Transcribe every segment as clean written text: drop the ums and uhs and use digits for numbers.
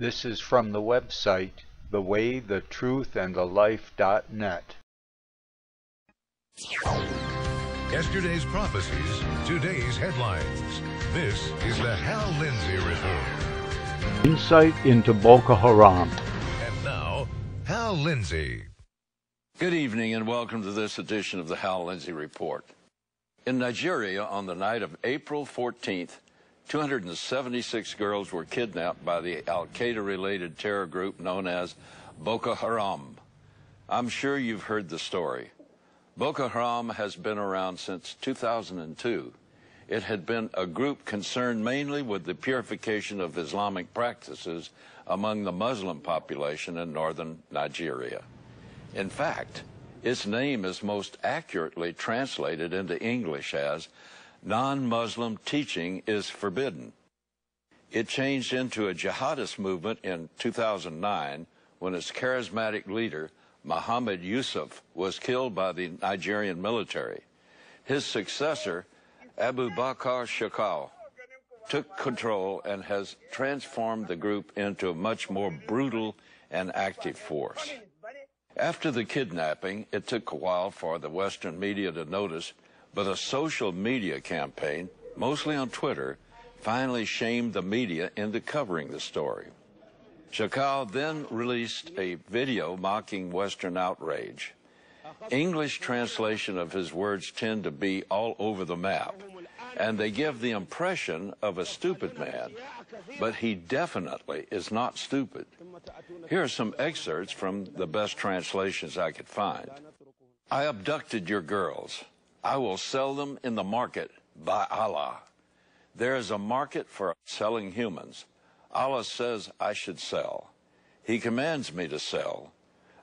This is from the website thewaythetruthandthelife.net. Yesterday's prophecies, today's headlines. This is the Hal Lindsey Report. Insight into Boko Haram. And now, Hal Lindsey. Good evening and welcome to this edition of the Hal Lindsey Report. In Nigeria, on the night of April 14th, 276 girls were kidnapped by the Al-Qaeda-related terror group known as Boko Haram. I'm sure you've heard the story. Boko Haram has been around since 2002. It had been a group concerned mainly with the purification of Islamic practices among the Muslim population in northern Nigeria. In fact, its name is most accurately translated into English as non-Muslim teaching is forbidden. It changed into a jihadist movement in 2009 when its charismatic leader, Muhammad Yusuf, was killed by the Nigerian military. His successor, Abu Bakr Shekau, took control and has transformed the group into a much more brutal and active force. After the kidnapping, it took a while for the Western media to notice, but a social media campaign, mostly on Twitter, finally shamed the media into covering the story. Shekau then released a video mocking Western outrage. English translation of his words tend to be all over the map, and they give the impression of a stupid man, but he definitely is not stupid. Here are some excerpts from the best translations I could find. I abducted your girls. I will sell them in the market by Allah. There is a market for selling humans. Allah says I should sell. He commands me to sell.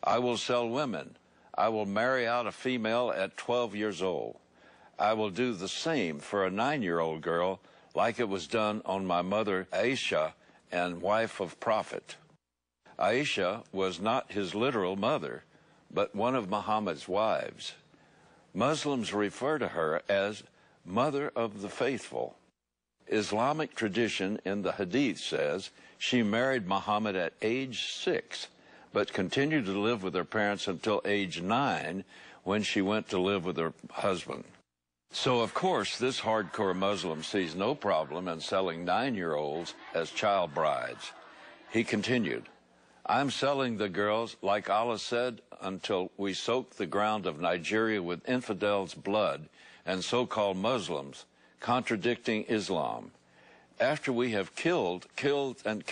I will sell women. I will marry out a female at 12 years old. I will do the same for a 9-year-old girl like it was done on my mother Aisha and wife of Prophet. Aisha was not his literal mother, but one of Muhammad's wives. Muslims refer to her as Mother of the Faithful. Islamic tradition in the Hadith says she married Muhammad at age 6, but continued to live with her parents until age 9 when she went to live with her husband. So, of course, this hardcore Muslim sees no problem in selling 9-year-olds as child brides. He continued, I'm selling the girls, like Allah said, until we soak the ground of Nigeria with infidels' blood and so-called Muslims, contradicting Islam. After we have killed, and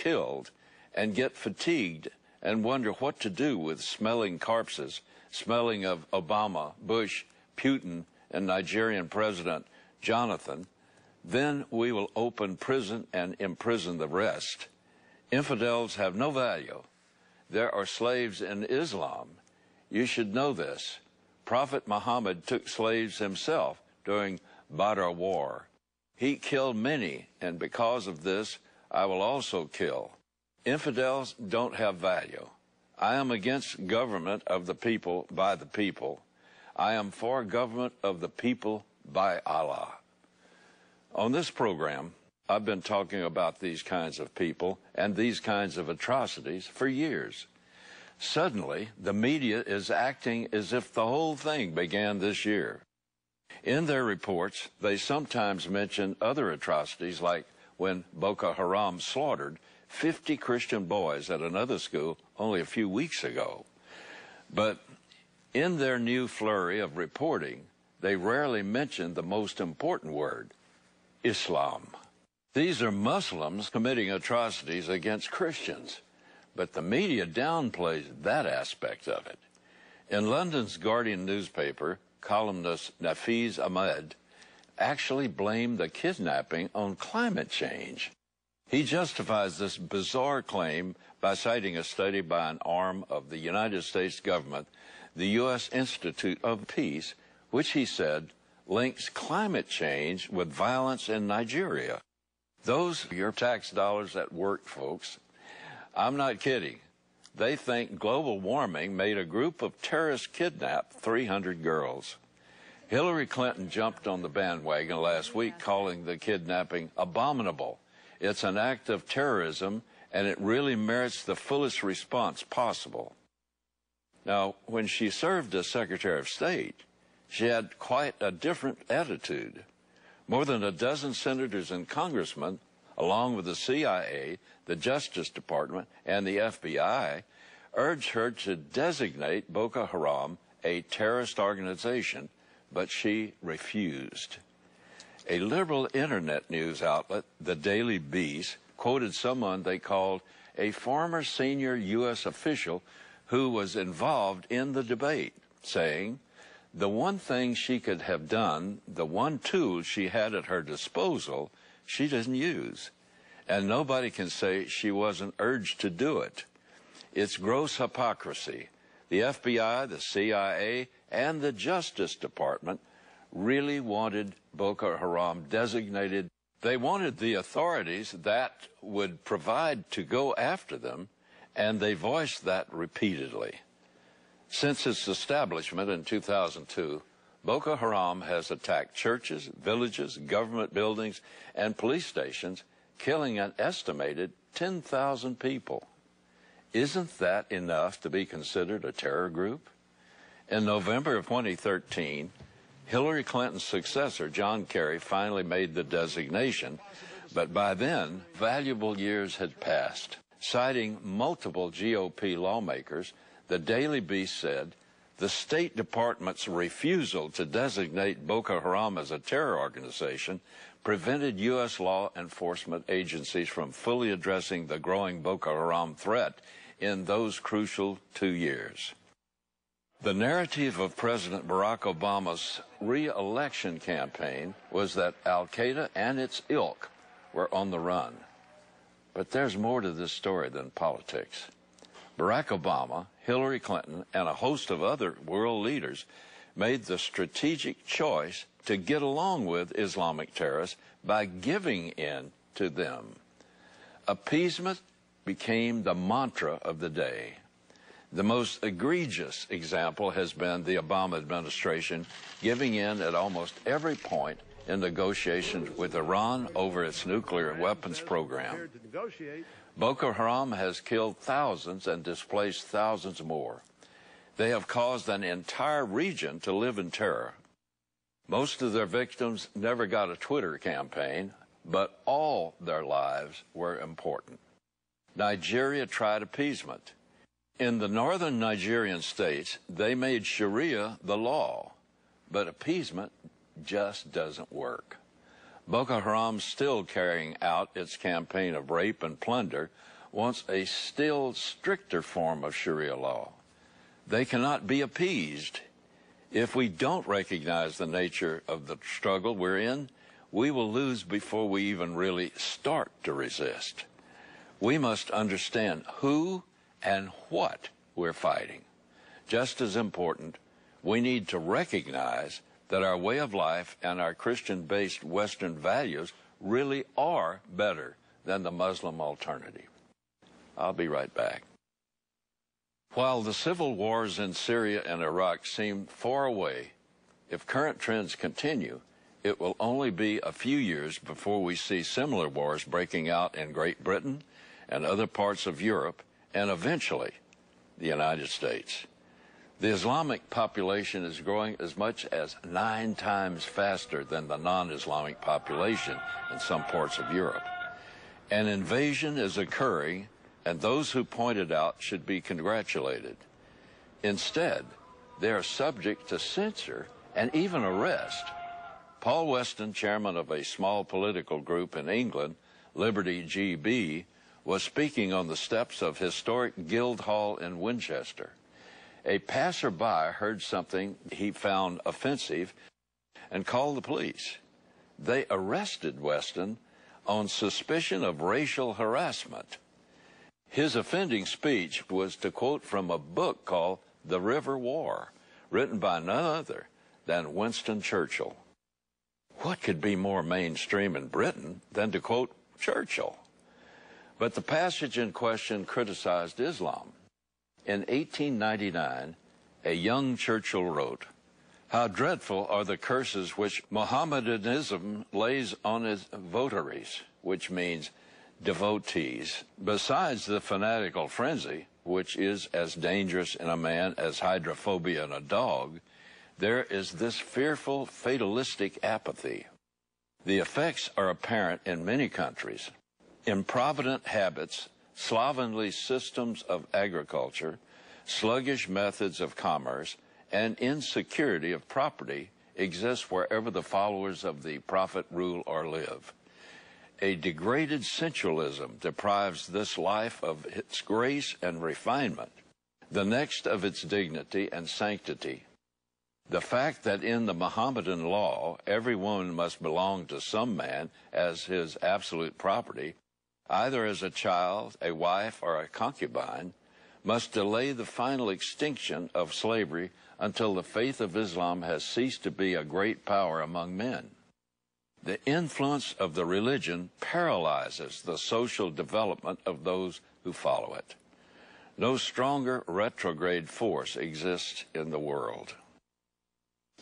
get fatigued and wonder what to do with smelling corpses, smelling of Obama, Bush, Putin, and Nigerian President Jonathan, then we will open prison and imprison the rest. Infidels have no value. There are slaves in Islam. You should know this. Prophet Muhammad took slaves himself during Badr War. He killed many, and because of this, I will also kill. Infidels don't have value. I am against government of the people by the people. I am for government of the people by Allah. On this program, I've been talking about these kinds of people and these kinds of atrocities for years. Suddenly, the media is acting as if the whole thing began this year. In their reports, they sometimes mention other atrocities, like when Boko Haram slaughtered 50 Christian boys at another school only a few weeks ago. But in their new flurry of reporting, they rarely mention the most important word, Islam. These are Muslims committing atrocities against Christians, but the media downplays that aspect of it. In London's Guardian newspaper, columnist Nafiz Ahmed actually blamed the kidnapping on climate change. He justifies this bizarre claim by citing a study by an arm of the United States government, the U.S. Institute of Peace, which he said links climate change with violence in Nigeria. Those are your tax dollars at work, folks. I'm not kidding. They think global warming made a group of terrorists kidnap 300 girls. Hillary Clinton jumped on the bandwagon last week, calling the kidnapping abominable It's an act of terrorism, and it really merits the fullest response possible. Now, when she served as Secretary of State, she had quite a different attitude. More than a dozen senators and congressmen, along with the CIA, the Justice Department, and the FBI, urged her to designate Boko Haram a terrorist organization, but she refused. A liberal internet news outlet, the Daily Beast, quoted someone they called a former senior U.S. official who was involved in the debate, saying, "The one thing she could have done, the one tool she had at her disposal, she didn't use. And nobody can say she wasn't urged to do it. It's gross hypocrisy. The FBI, the CIA, and the Justice Department really wanted Boko Haram designated. They wanted the authorities that would provide to go after them, and they voiced that repeatedly. Since its establishment in 2002, Boko Haram has attacked churches, villages, government buildings, and police stations, killing an estimated 10,000 people. Isn't that enough to be considered a terror group? In November of 2013, Hillary Clinton's successor, John Kerry, finally made the designation, but by then, valuable years had passed. Citing multiple GOP lawmakers, the Daily Beast said, the State Department's refusal to designate Boko Haram as a terror organization prevented U.S. law enforcement agencies from fully addressing the growing Boko Haram threat in those crucial 2 years. The narrative of President Barack Obama's re-election campaign was that al-Qaeda and its ilk were on the run. But there's more to this story than politics. Barack Obama, Hillary Clinton, and a host of other world leaders made the strategic choice to get along with Islamic terrorists by giving in to them. Appeasement became the mantra of the day. The most egregious example has been the Obama administration giving in at almost every point in negotiations with Iran over its nuclear weapons program. Boko Haram has killed thousands and displaced thousands more. They have caused an entire region to live in terror. Most of their victims never got a Twitter campaign, but all their lives were important. Nigeria tried appeasement. In the northern Nigerian states, they made Sharia the law, but appeasement just doesn't work. Boko Haram, still carrying out its campaign of rape and plunder, wants a still stricter form of Sharia law. They cannot be appeased. If we don't recognize the nature of the struggle we're in, we will lose before we even really start to resist. We must understand who and what we're fighting. Just as important, we need to recognize that our way of life and our Christian-based Western values really are better than the Muslim alternative. I'll be right back. While the civil wars in Syria and Iraq seem far away, if current trends continue, it will only be a few years before we see similar wars breaking out in Great Britain and other parts of Europe, and eventually the United States. The Islamic population is growing as much as 9 times faster than the non-Islamic population in some parts of Europe. An invasion is occurring, and those who point it out should be congratulated. Instead, they are subject to censure and even arrest. Paul Weston, chairman of a small political group in England, Liberty GB, was speaking on the steps of historic Guildhall in Winchester. A passerby heard something he found offensive and called the police. They arrested Weston on suspicion of racial harassment. His offending speech was to quote from a book called The River War, written by none other than Winston Churchill. What could be more mainstream in Britain than to quote Churchill? But the passage in question criticized Islam. In 1899, a young Churchill wrote, "How dreadful are the curses which Mohammedanism lays on its votaries," which means devotees. Besides the fanatical frenzy, which is as dangerous in a man as hydrophobia in a dog, there is this fearful, fatalistic apathy. The effects are apparent in many countries. Improvident habits, slovenly systems of agriculture, sluggish methods of commerce, and insecurity of property exist wherever the followers of the prophet rule or live. A degraded sensualism deprives this life of its grace and refinement, the next of its dignity and sanctity. The fact that in the Mohammedan law every woman must belong to some man as his absolute property, either as a child, a wife, or a concubine, must delay the final extinction of slavery until the faith of Islam has ceased to be a great power among men. The influence of the religion paralyzes the social development of those who follow it. No stronger retrograde force exists in the world.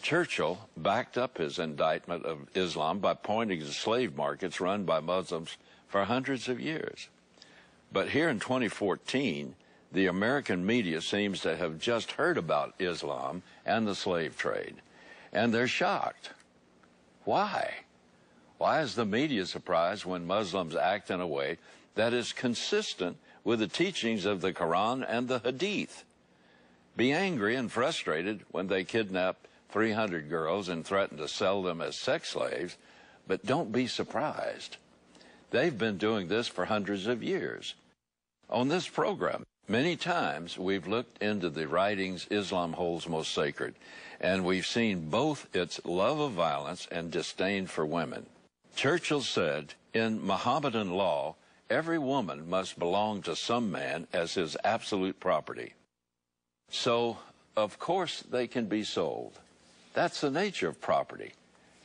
Churchill backed up his indictment of Islam by pointing to slave markets run by Muslims for hundreds of years. But here in 2014, the American media seems to have just heard about Islam and the slave trade, and they're shocked. Why? Why is the media surprised when Muslims act in a way that is consistent with the teachings of the Quran and the Hadith? Be angry and frustrated when they kidnap 300 girls and threaten to sell them as sex slaves, but don't be surprised. They've been doing this for hundreds of years. On this program, many times we've looked into the writings Islam holds most sacred, and we've seen both its love of violence and disdain for women. Churchill said, in Mohammedan law, every woman must belong to some man as his absolute property. So, of course, they can be sold. That's the nature of property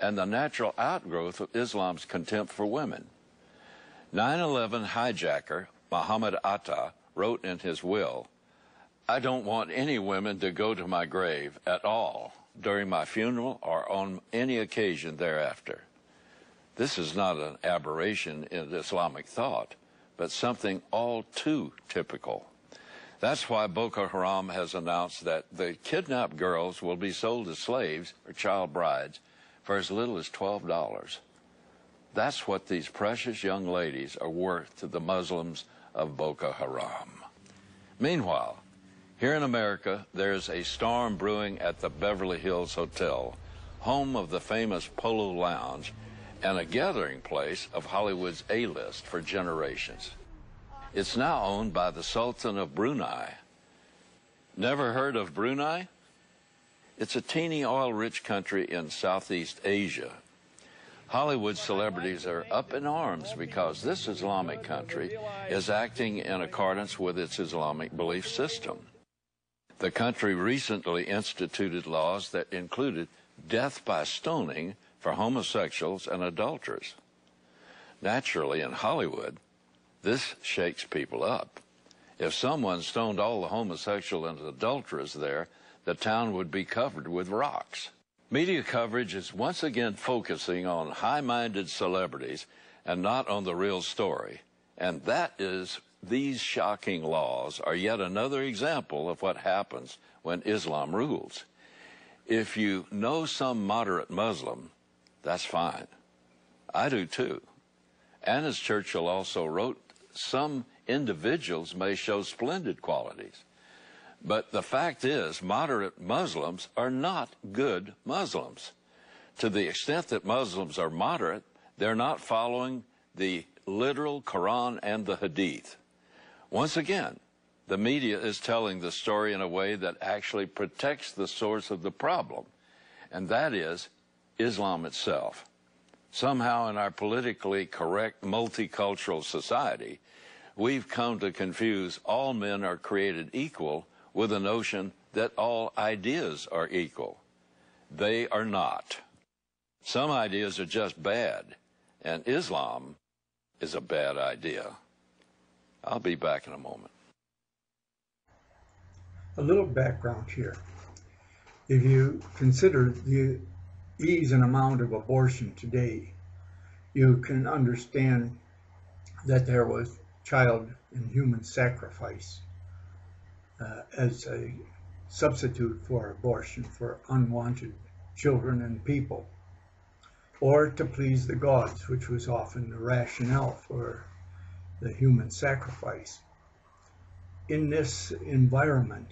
and the natural outgrowth of Islam's contempt for women. 9/11 hijacker Muhammad Atta wrote in his will, "I don't want any women to go to my grave at all during my funeral or on any occasion thereafter." This is not an aberration in Islamic thought, but something all too typical. That's why Boko Haram has announced that the kidnapped girls will be sold as slaves or child brides for as little as $12. That's what these precious young ladies are worth to the Muslims of Boko Haram. Meanwhile, here in America, there's a storm brewing at the Beverly Hills Hotel, home of the famous Polo Lounge and a gathering place of Hollywood's A-list for generations. It's now owned by the Sultan of Brunei. Never heard of Brunei? It's a teeny oil-rich country in Southeast Asia. Hollywood celebrities are up in arms because this Islamic country is acting in accordance with its Islamic belief system. The country recently instituted laws that included death by stoning for homosexuals and adulterers. Naturally, in Hollywood, this shakes people up. If someone stoned all the homosexual and adulterers there, the town would be covered with rocks. Media coverage is once again focusing on high-minded celebrities and not on the real story. And that is, these shocking laws are yet another example of what happens when Islam rules. If you know some moderate Muslim, that's fine. I do too. And as Churchill also wrote, some individuals may show splendid qualities. But the fact is, moderate Muslims are not good Muslims. To the extent that Muslims are moderate, they're not following the literal Quran and the Hadith. Once again, the media is telling the story in a way that actually protects the source of the problem, and that is Islam itself. Somehow in our politically correct multicultural society, we've come to confuse all men are created equal with the notion that all ideas are equal. They are not. Some ideas are just bad, and Islam is a bad idea. I'll be back in a moment. A little background here. If you consider the ease and amount of abortion today, you can understand that there was child and human sacrifice as a substitute for abortion for unwanted children and people, or to please the gods, which was often the rationale for the human sacrifice. In this environment,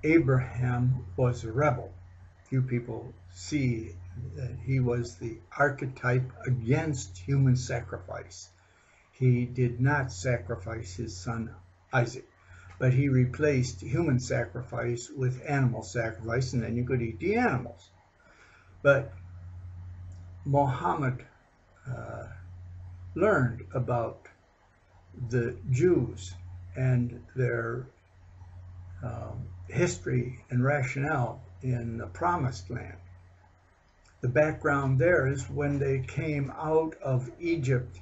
Abraham was a rebel. Few people see that he was the archetype against human sacrifice. He did not sacrifice his son Isaac, but he replaced human sacrifice with animal sacrifice, and then you could eat the animals. But Muhammad learned about the Jews and their history and rationale in the Promised Land. The background there is when they came out of Egypt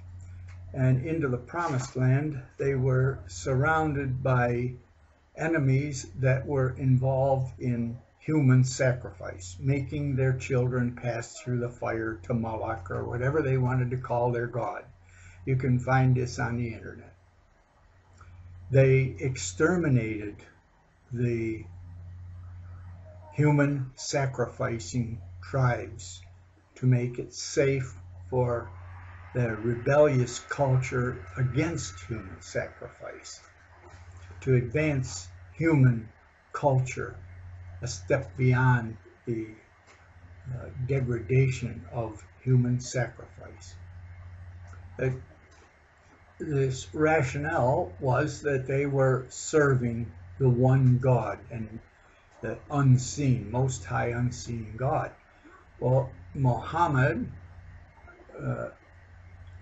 and into the Promised Land, they were surrounded by enemies that were involved in human sacrifice, making their children pass through the fire to Moloch or whatever they wanted to call their god. You can find this on the internet. They exterminated the human sacrificing tribes to make it safe for the rebellious culture against human sacrifice, to advance human culture a step beyond the degradation of human sacrifice. This rationale was that they were serving the one God and the unseen, most high unseen God. Well, Muhammad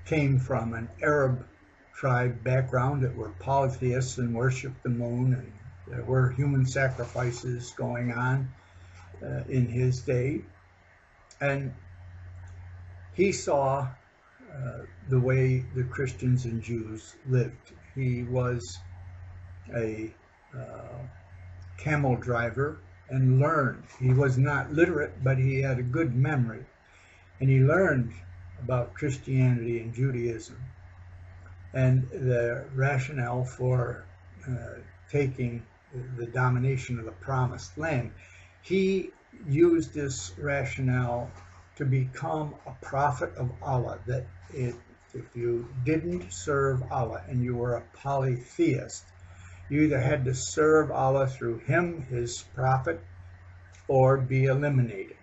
came from an Arab tribe background that were polytheists and worshiped the moon, and there were human sacrifices going on in his day. And he saw the way the Christians and Jews lived. He was a camel driver and learned. He was not literate, but he had a good memory. And he learned about Christianity and Judaism and the rationale for taking the domination of the Promised Land. He used this rationale to become a prophet of Allah, that if you didn't serve Allah and you were a polytheist, you either had to serve Allah through him, his prophet, or be eliminated.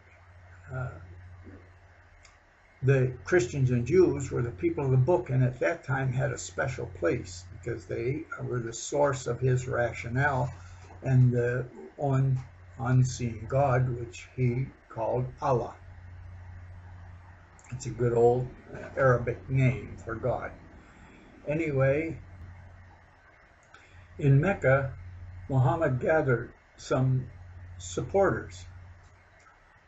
The Christians and Jews were the people of the book, and at that time had a special place because they were the source of his rationale and the unseen God, which he called Allah. It's a good old Arabic name for God. Anyway, in Mecca, Muhammad gathered some supporters.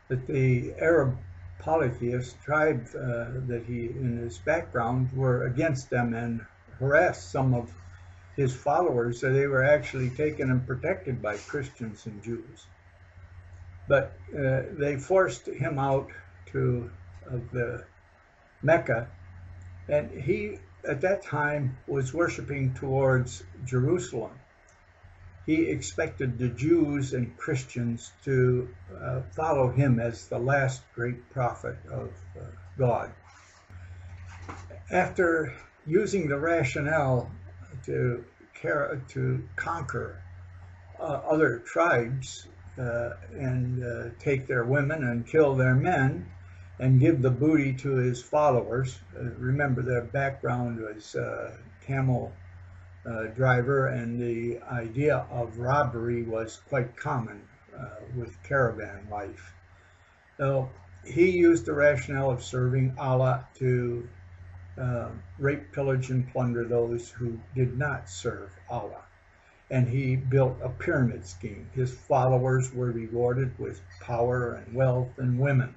That the Arab polytheist tribe that he, in his background, were against them and harassed some of his followers, so they were actually taken and protected by Christians and Jews. But they forced him out of the Mecca, and he at that time was worshiping towards Jerusalem. He expected the Jews and Christians to follow him as the last great prophet of God. After using the rationale to conquer other tribes and take their women and kill their men and give the booty to his followers. Remember, their background was camel driver, and the idea of robbery was quite common with caravan life. So he used the rationale of serving Allah to rape, pillage, and plunder those who did not serve Allah. And he built a pyramid scheme. His followers were rewarded with power and wealth and women.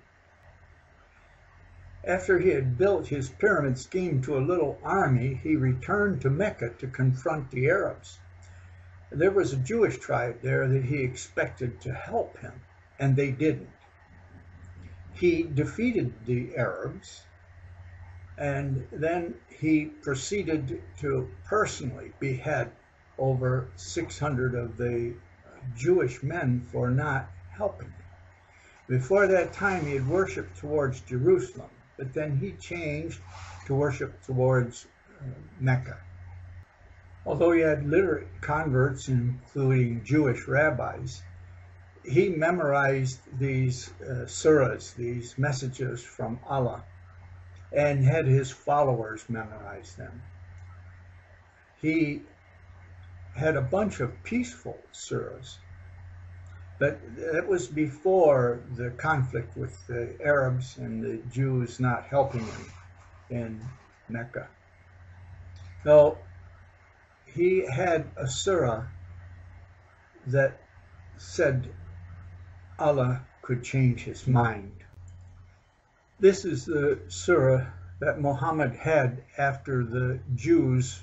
After he had built his pyramid scheme to a little army, he returned to Mecca to confront the Arabs. There was a Jewish tribe there that he expected to help him, and they didn't. He defeated the Arabs And then he proceeded to personally behead over 600 of the Jewish men for not helping him. Before that time, he had worshiped towards Jerusalem, but then he changed to worship towards Mecca. Although he had literate converts, including Jewish rabbis, he memorized these surahs, these messages from Allah, and had his followers memorize them. He had a bunch of peaceful surahs, but that was before the conflict with the Arabs and the Jews not helping him in Mecca. So he had a surah that said Allah could change his mind. This is the surah that Muhammad had after the Jews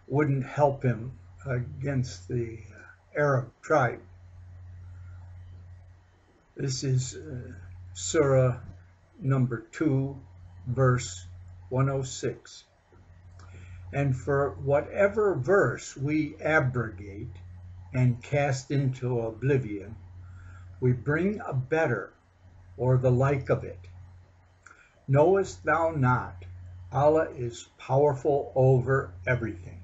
wouldn't help him against the Arab tribe. This is surah number 2, verse 106. And for whatever verse we abrogate and cast into oblivion, we bring a better or the like of it. Knowest thou not, Allah is powerful over everything.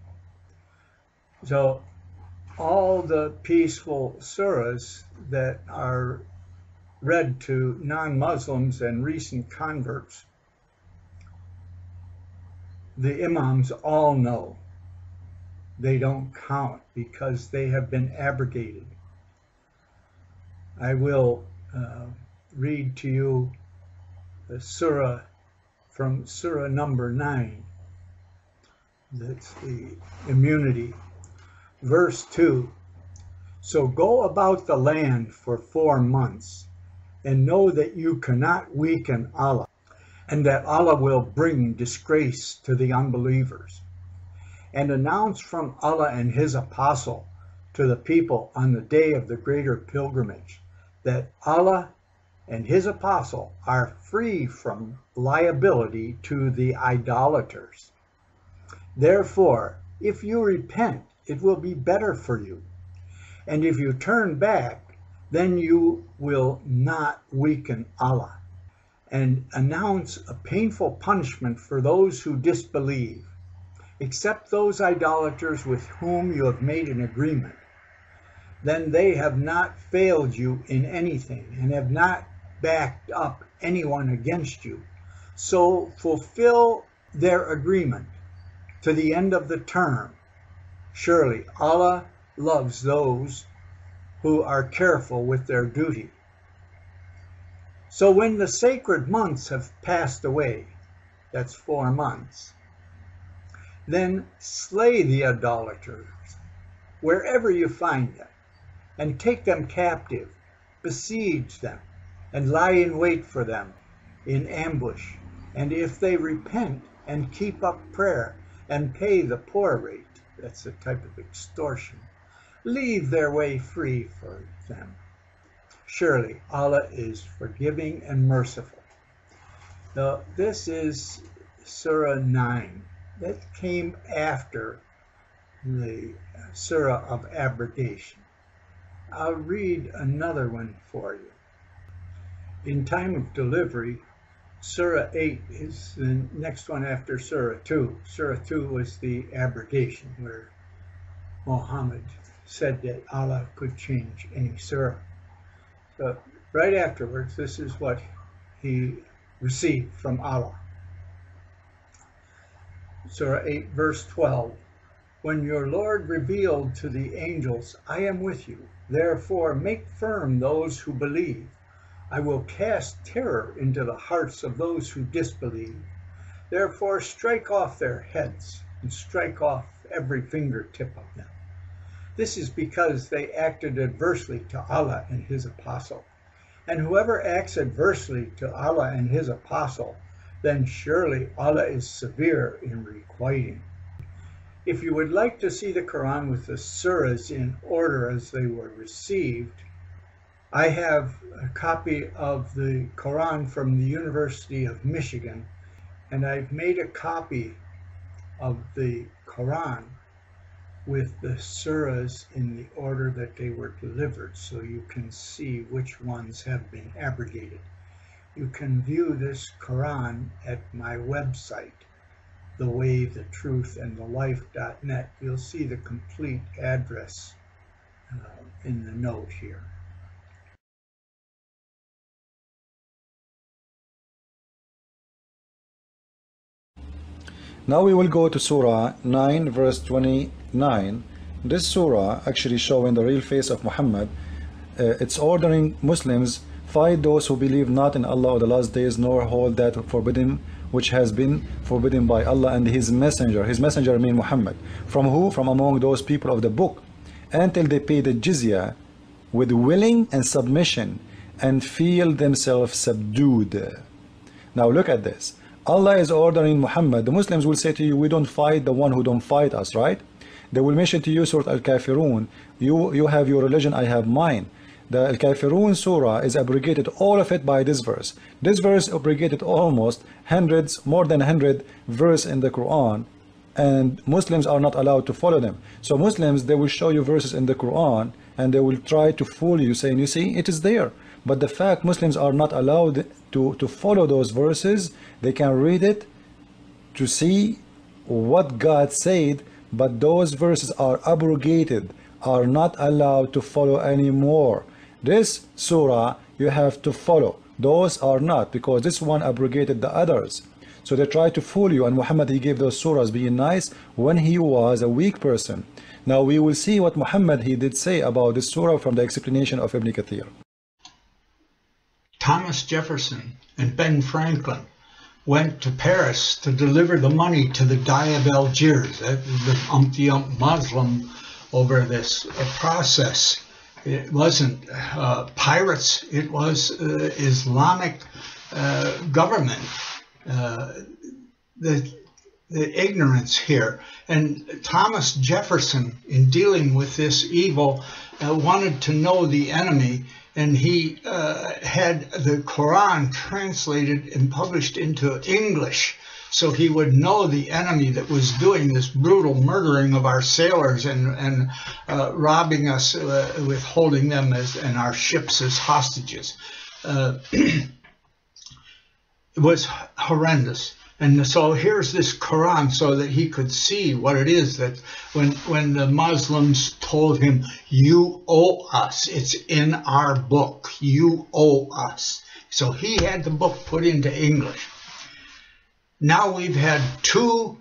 So all the peaceful surahs that are read to non-Muslims and recent converts, the imams all know they don't count because they have been abrogated. I will read to you the surah from surah number 9. That's the immunity. Verse 2. So go about the land for 4 months, and know that you cannot weaken Allah, and that Allah will bring disgrace to the unbelievers. And announce from Allah and his apostle to the people on the day of the greater pilgrimage that Allah and his apostle are free from liability to the idolaters. Therefore, if you repent, it will be better for you. And if you turn back, then you will not weaken Allah. And announce a painful punishment for those who disbelieve, except those idolaters with whom you have made an agreement. Then they have not failed you in anything and have not backed up anyone against you. So fulfill their agreement to the end of the term. Surely Allah loves those who are careful with their duty. So when the sacred months have passed away, that's 4 months, then slay the idolaters wherever you find them, and take them captive, besiege them, and lie in wait for them in ambush. And if they repent and keep up prayer and pay the poor rate, that's a type of extortion, leave their way free for them. Surely Allah is forgiving and merciful. Now, this is Surah 9. That came after the Surah of abrogation. I'll read another one for you. In time of delivery, Surah 8 is the next one after Surah 2. Surah 2 was the abrogation, where Muhammad said that Allah could change any surah. So right afterwards, this is what he received from Allah. Surah 8, verse 12. When your Lord revealed to the angels, I am with you, therefore make firm those who believe. I will cast terror into the hearts of those who disbelieve. Therefore strike off their heads and strike off every fingertip of them. This is because they acted adversely to Allah and his apostle. And whoever acts adversely to Allah and his apostle, then surely Allah is severe in requiting. If you would like to see the Quran with the surahs in order as they were received, I have a copy of the Quran from the University of Michigan, And I've made a copy of the Quran with the surahs in the order that they were delivered, so you can see which ones have been abrogated. You can view this Quran at my website, thewaythetruth.net. You'll see the complete address in the note here. Now we will go to Surah 9 verse 29. This surah actually showing the real face of Muhammad. It's ordering Muslims, fight those who believe not in Allah or the last days, nor hold that forbidden which has been forbidden by Allah and his messenger. His messenger mean Muhammad. From who? From among those people of the book, until they pay the jizya with willing and submission and feel themselves subdued. Now look at this. Allah is ordering Muhammad. The Muslims will say to you, we don't fight the one who don't fight us, right? They will mention to you Surah Al-Kafirun. You have your religion, I have mine. The Al-Kafirun surah is abrogated, all of it, by this verse. This verse abrogated almost more than 100 verses in the Quran, and Muslims are not allowed to follow them. So Muslims, they will show you verses in the Quran and they will try to fool you, saying, you see, it is there. But the fact Muslims are not allowed to follow those verses, they can read it to see what God said, but those verses are abrogated, are not allowed to follow anymore. This surah you have to follow, those are not, because this one abrogated the others. So they try to fool you, and Muhammad, he gave those surahs being nice when he was a weak person. Now we will see what Muhammad he did say about this surah from the explanation of Ibn Kathir. Thomas Jefferson and Ben Franklin went to Paris to deliver the money to the Dey of Algiers, the umpty-ump Muslim, over this process. It wasn't pirates, it was Islamic government. The ignorance here. And Thomas Jefferson, in dealing with this evil, wanted to know the enemy, and he had the Quran translated and published into English, so he would know the enemy that was doing this brutal murdering of our sailors and robbing us with holding them and our ships as hostages. It was horrendous. And so here's this Quran so that he could see what it is that when the Muslims told him, you owe us, it's in our book, you owe us. So he had the book put into English. Now we've had 2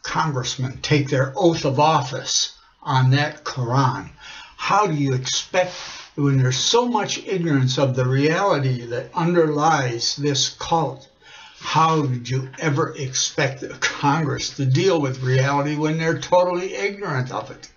congressmen take their oath of office on that Quran. How do you expect, when there's so much ignorance of the reality that underlies this cult, how did you ever expect the Congress to deal with reality when they're totally ignorant of it?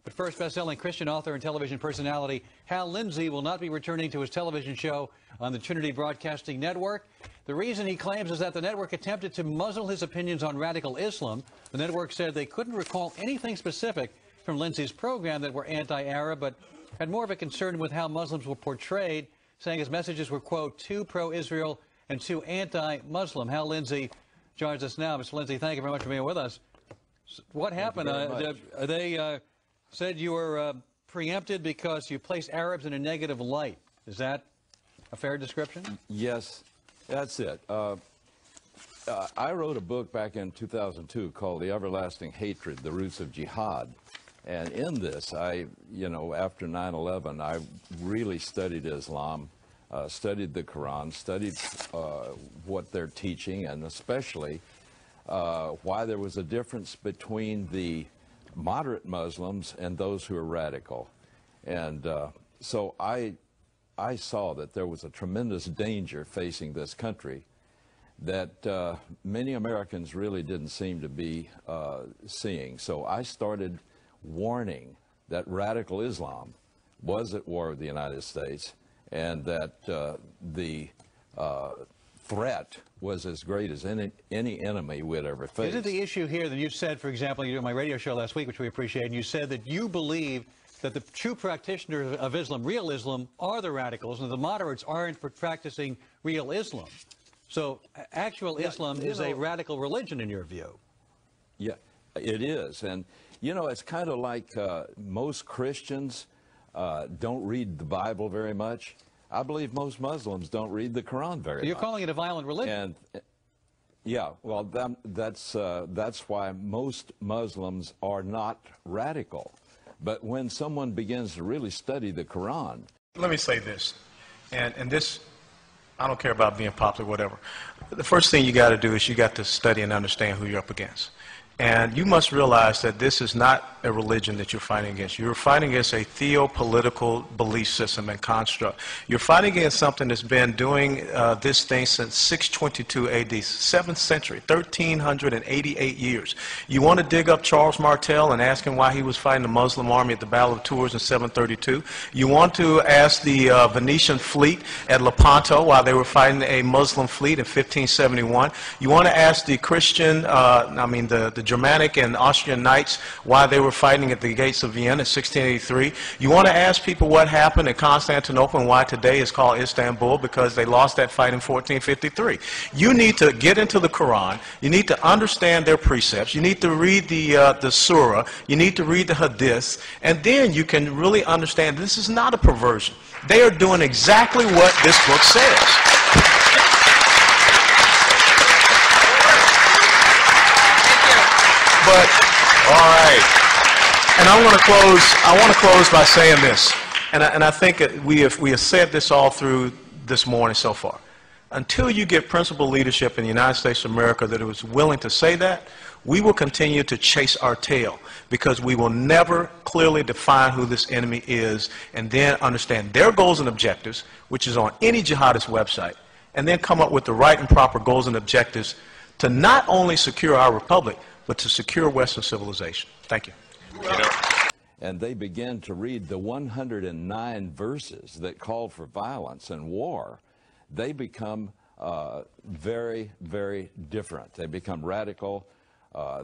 But first, best-selling Christian author and television personality Hal Lindsey will not be returning to his television show on the Trinity Broadcasting Network. The reason, he claims, is that the network attempted to muzzle his opinions on radical Islam. The network said they couldn't recall anything specific from Lindsey's program that were anti-Arab, but had more of a concern with how Muslims were portrayed, saying his messages were, quote, too pro-Israel and too anti-Muslim. Hal Lindsey joins us now. Mr. Lindsey, thank you very much for being with us. What happened? They said you were preempted because you placed Arabs in a negative light. Is that a fair description? Yes, that's it. I wrote a book back in 2002 called The Everlasting Hatred, The Roots of Jihad. And in this, after 9/11, I really studied Islam, studied the Quran, studied what they're teaching, and especially why there was a difference between the moderate Muslims and those who are radical. And so I saw that there was a tremendous danger facing this country that many Americans really didn't seem to be seeing. So I started warning that radical Islam was at war with the United States, and that the threat was as great as any enemy we'd ever faced. Isn't the issue here that you said, for example, you did my radio show last week, which we appreciate, and you said that you believe that the true practitioners of Islam, real Islam, are the radicals, and the moderates aren't practicing real Islam. So actual Islam is a radical religion in your view. Yeah, it is. And, you know, it's kind of like most Christians don't read the Bible very much. I believe most Muslims don't read the Quran very much. You're calling it a violent religion. And, yeah, well, that's why most Muslims are not radical. But when someone begins to really study the Quran... Let me say this, and this, I don't care about being popular, whatever. The first thing you got to do is you got to study and understand who you're up against. And you must realize that this is not a religion that you're fighting against. You're fighting against a theopolitical belief system and construct. You're fighting against something that's been doing this thing since 622 AD, 7th century, 1388 years. You want to dig up Charles Martel and ask him why he was fighting the Muslim army at the Battle of Tours in 732. You want to ask the Venetian fleet at Lepanto why they were fighting a Muslim fleet in 1571. You want to ask the Christian, the Germanic and Austrian knights why they were fighting at the gates of Vienna in 1683. You want to ask people what happened in Constantinople and why today is called Istanbul, because they lost that fight in 1453. You need to get into the Quran. You need to understand their precepts. You need to read the Surah. You need to read the Hadiths. And then you can really understand this is not a perversion. They are doing exactly what this book says. But, all right, and I want to close by saying this, and I think we have said this all through this morning so far. Until you get principled leadership in the United States of America that is willing to say that, we will continue to chase our tail, because we will never clearly define who this enemy is and then understand their goals and objectives, which is on any jihadist website, and then come up with the right and proper goals and objectives to not only secure our republic, but to secure Western civilization. Thank you. And they begin to read the 109 verses that call for violence and war. They become very, very different. They become radical.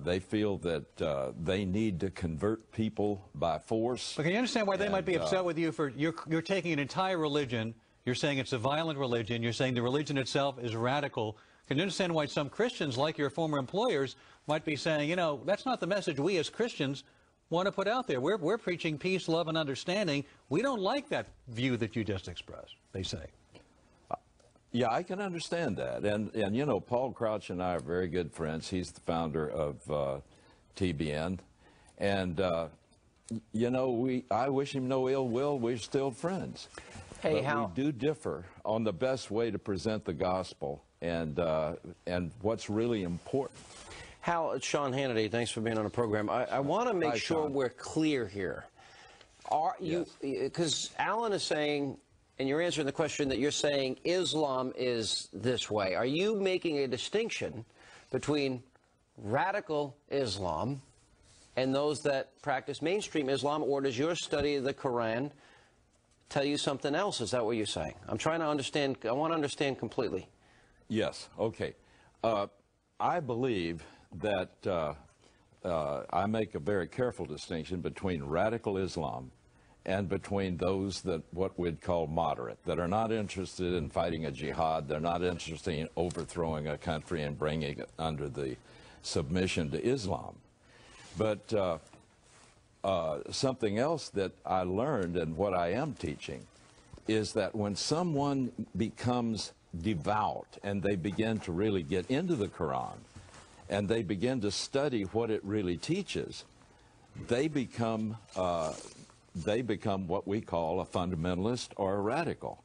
They feel that they need to convert people by force. But can you understand why they might be upset with you for you're taking an entire religion, you're saying it's a violent religion, you're saying the religion itself is radical. Can you understand why some Christians, like your former employers, might be saying, you know, that's not the message we as Christians want to put out there. We're preaching peace, love, and understanding. We don't like that view that you just expressed, they say. Yeah, I can understand that. And you know, Paul Crouch and I are very good friends. He's the founder of TBN. And, you know, I wish him no ill will. We're still friends. Hey, but Hal. we do differ on the best way to present the gospel and what's really important. Hal, it's Sean Hannity. Thanks for being on the program. I want to make sure we're clear here. Are you, because Alan is saying, and you're answering the question that you're saying Islam is this way. Are you making a distinction between radical Islam and those that practice mainstream Islam, or does your study of the Quran tell you something else? Is that what you're saying? I'm trying to understand. I want to understand completely. Yes. Okay. I believe that I make a very careful distinction between radical Islam and between those that what we'd call moderate, that are not interested in fighting a jihad. They're not interested in overthrowing a country and bringing it under the submission to Islam. But something else that I learned and what I am teaching is that when someone becomes devout and they begin to really get into the Quran and they begin to study what it really teaches, they become what we call a fundamentalist or a radical,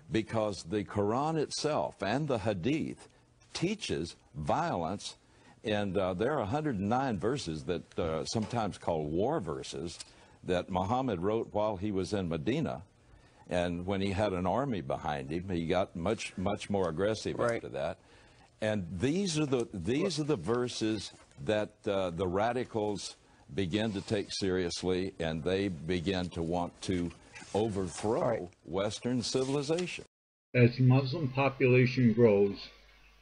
because the Quran itself and the Hadith teaches violence. And there are 109 verses that sometimes called war verses that Muhammad wrote while he was in Medina. And when he had an army behind him, he got much more aggressive after that. And these are the verses that the radicals begin to take seriously, and they begin to want to overthrow Western civilization. As Muslim population grows,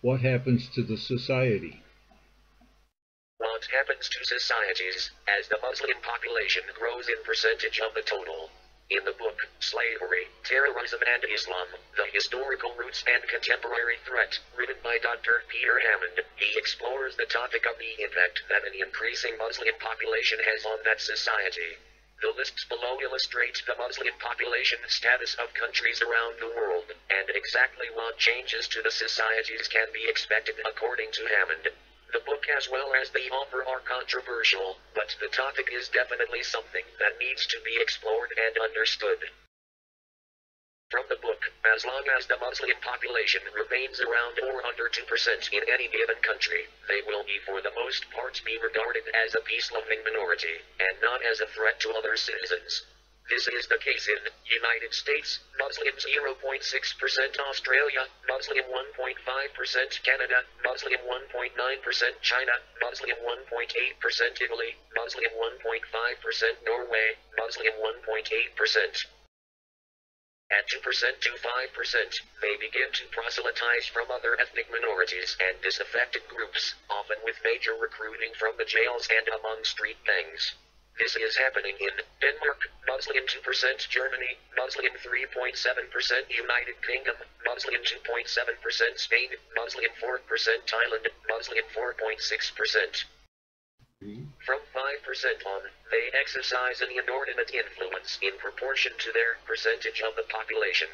what happens to the society? What happens to societies as the Muslim population grows in percentage of the total? In the book, Slavery, Terrorism and Islam, The Historical Roots and Contemporary Threat, written by Dr. Peter Hammond, he explores the topic of the impact that an increasing Muslim population has on that society. The lists below illustrate the Muslim population status of countries around the world, and exactly what changes to the societies can be expected according to Hammond. The book as well as the author are controversial, but the topic is definitely something that needs to be explored and understood. From the book, as long as the Muslim population remains around or under 2% in any given country, they will for the most part be regarded as a peace-loving minority, and not as a threat to other citizens. This is the case in United States, Muslims 0.6%, Australia, Muslim 1.5%, Canada, Muslim 1.9%, China, Muslim 1.8%, Italy, Muslim 1.5%, Norway, Muslim 1.8%. At 2% to 5%, they begin to proselytize from other ethnic minorities and disaffected groups, often with major recruiting from the jails and among street gangs. This is happening in Denmark, Muslim 2%, Germany, Muslim 3.7%, United Kingdom, Muslim 2.7%, Spain, Muslim 4%, Thailand, Muslim 4.6%. From 5% on, they exercise an inordinate influence in proportion to their percentage of the population.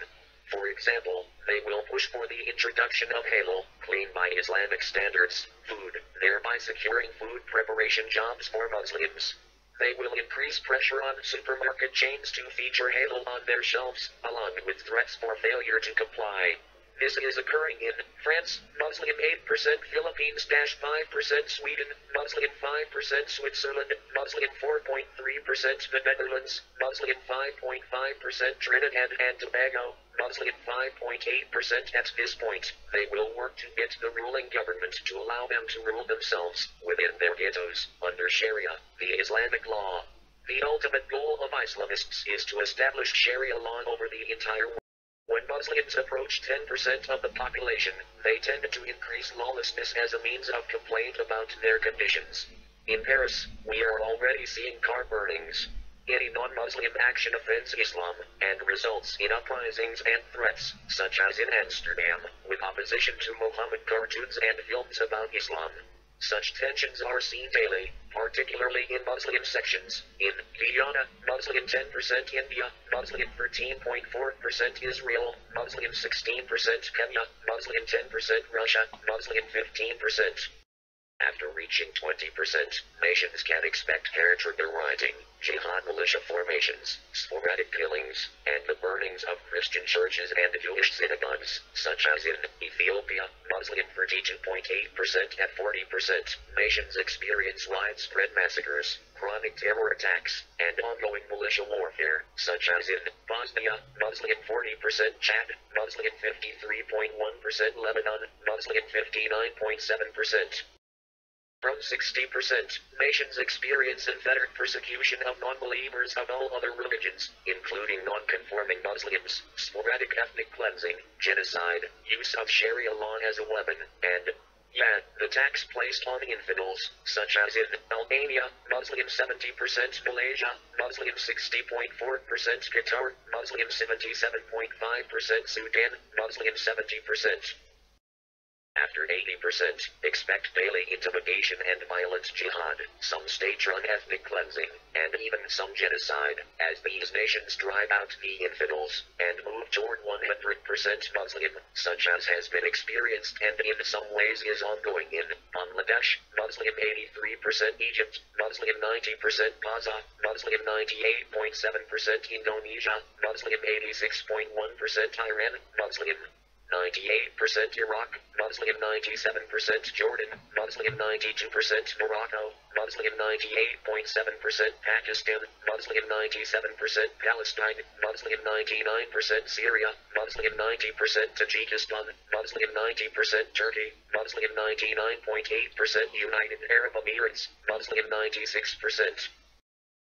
For example, they will push for the introduction of halal, clean by Islamic standards, food, thereby securing food preparation jobs for Muslims. They will increase pressure on supermarket chains to feature halal on their shelves, along with threats for failure to comply. This is occurring in France, Muslim 8%, Philippines 5%, Sweden, Muslim 5%, Switzerland, Muslim 4.3%, the Netherlands, Muslim 5.5%, Trinidad and Tobago, Muslim 5.8%. At this point, they will work to get the ruling government to allow them to rule themselves within their ghettos, under Sharia, the Islamic law. The ultimate goal of Islamists is to establish Sharia law over the entire world. When Muslims approach 10% of the population, they tend to increase lawlessness as a means of complaint about their conditions. In Paris, we are already seeing car burnings. Any non-Muslim action offends Islam, and results in uprisings and threats, such as in Amsterdam, with opposition to Muhammad cartoons and films about Islam. Such tensions are seen daily, particularly in Muslim sections. In Guyana, Muslim 10%, India, Muslim 13.4%, Israel, Muslim 16%, Kenya, Muslim 10%, Russia, Muslim 15%. After reaching 20%, nations can expect character writing, jihad militia formations, sporadic killings, and the burnings of Christian churches and Jewish synagogues, such as in Ethiopia, Muslim 32.8% at 40%. Nations experience widespread massacres, chronic terror attacks, and ongoing militia warfare, such as in Bosnia, Muslim 40%, Chad, Muslim 53.1%, Lebanon, Muslim 59.7%. From 60%, nations experience unfettered persecution of non-believers of all other religions, including non-conforming Muslims, sporadic ethnic cleansing, genocide, use of Sharia law as a weapon, and, the tax placed on infidels, such as in Albania, Muslim 70%, Malaysia, Muslim 60.4%, Qatar, Muslim 77.5%, Sudan, Muslim 70%. After 80%, expect daily intimidation and violent jihad, some state-run ethnic cleansing, and even some genocide, as these nations drive out the infidels, and move toward 100% Muslim, such as has been experienced and in some ways is ongoing in Bangladesh, Muslim 83%, Egypt, Muslim 90%, Gaza, Muslim 98.7%, Indonesia, Muslim 86.1%, Iran, Muslim 98% Iraq, Muslim 97% Jordan, Muslim 92% Morocco, Muslim 98.7% Pakistan, Muslim 97% Palestine, Muslim 99% Syria, Muslim 90% Tajikistan, Muslim 90% Turkey, Muslim 99.8% United Arab Emirates, Muslim 96%.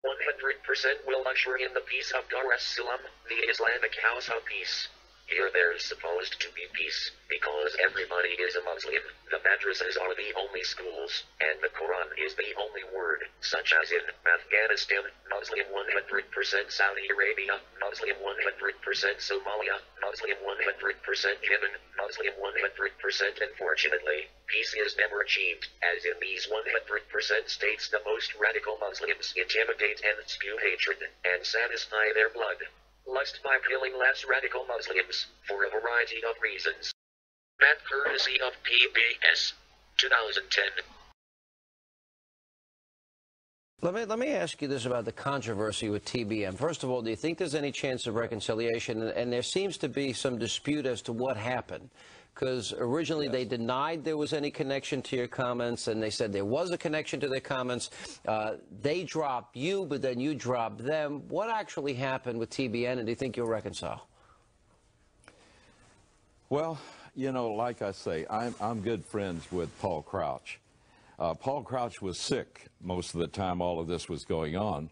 100% will usher in the peace of Dar es Salaam, the Islamic House of Peace. Here there's supposed to be peace, because everybody is a Muslim. The madrasas are the only schools, and the Quran is the only word, such as in Afghanistan, Muslim 100%, Saudi Arabia, Muslim 100%, Somalia, Muslim 100%, Yemen, Muslim 100%. Unfortunately, peace is never achieved, as in these 100% states the most radical Muslims intimidate and spew hatred, and satisfy their blood lust by killing less radical Muslims, for a variety of reasons. That courtesy of PBS, 2010. Let me ask you this about the controversy with TBM. First of all, do you think there's any chance of reconciliation? And there seems to be some dispute as to what happened. Because originally they denied there was any connection to your comments, and they said there was a connection to their comments. They dropped you, but then you dropped them. What actually happened with TBN, and do you think you'll reconcile? Well, you know, like I say, I'm good friends with Paul Crouch. Paul Crouch was sick most of the time all of this was going on.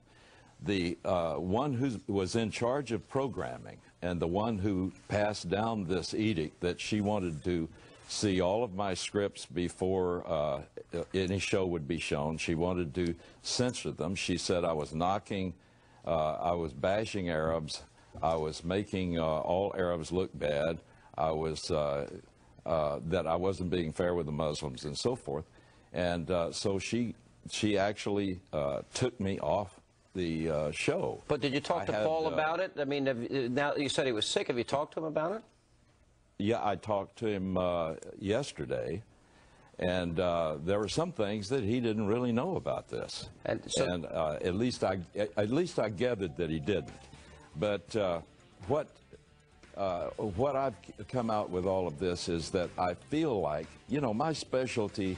The one who was in charge of programming and the one who passed down this edict that she wanted to see all of my scripts before any show would be shown. She wanted to censor them. She said I was knocking, I was bashing Arabs, I was making all Arabs look bad, I was that I wasn't being fair with the Muslims and so forth. And so she actually took me off the show. But did you talk to Paul about it? I mean, now you said he was sick. Have you talked to him about it? Yeah, I talked to him yesterday, and there were some things that he didn't really know about this. And, so, at least I gathered that he didn't. But what I've come out with all of this is that I feel like, you know, my specialty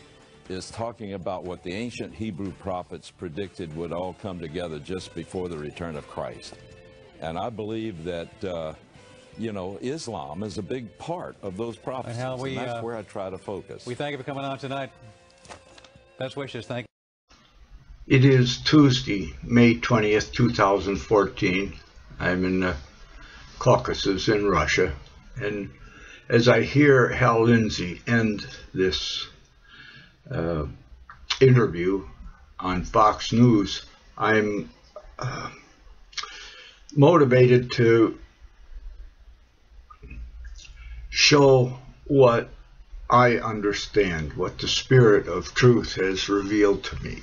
is talking about what the ancient Hebrew prophets predicted would all come together just before the return of Christ. And I believe that, you know, Islam is a big part of those prophecies, and that's where I try to focus. We thank you for coming on tonight. Best wishes. Thank you. It is Tuesday, May 20th, 2014. I'm in the Caucasus in Russia. And as I hear Hal Lindsey end this interview on Fox News, I'm motivated to show what I understand, what the Spirit of Truth has revealed to me.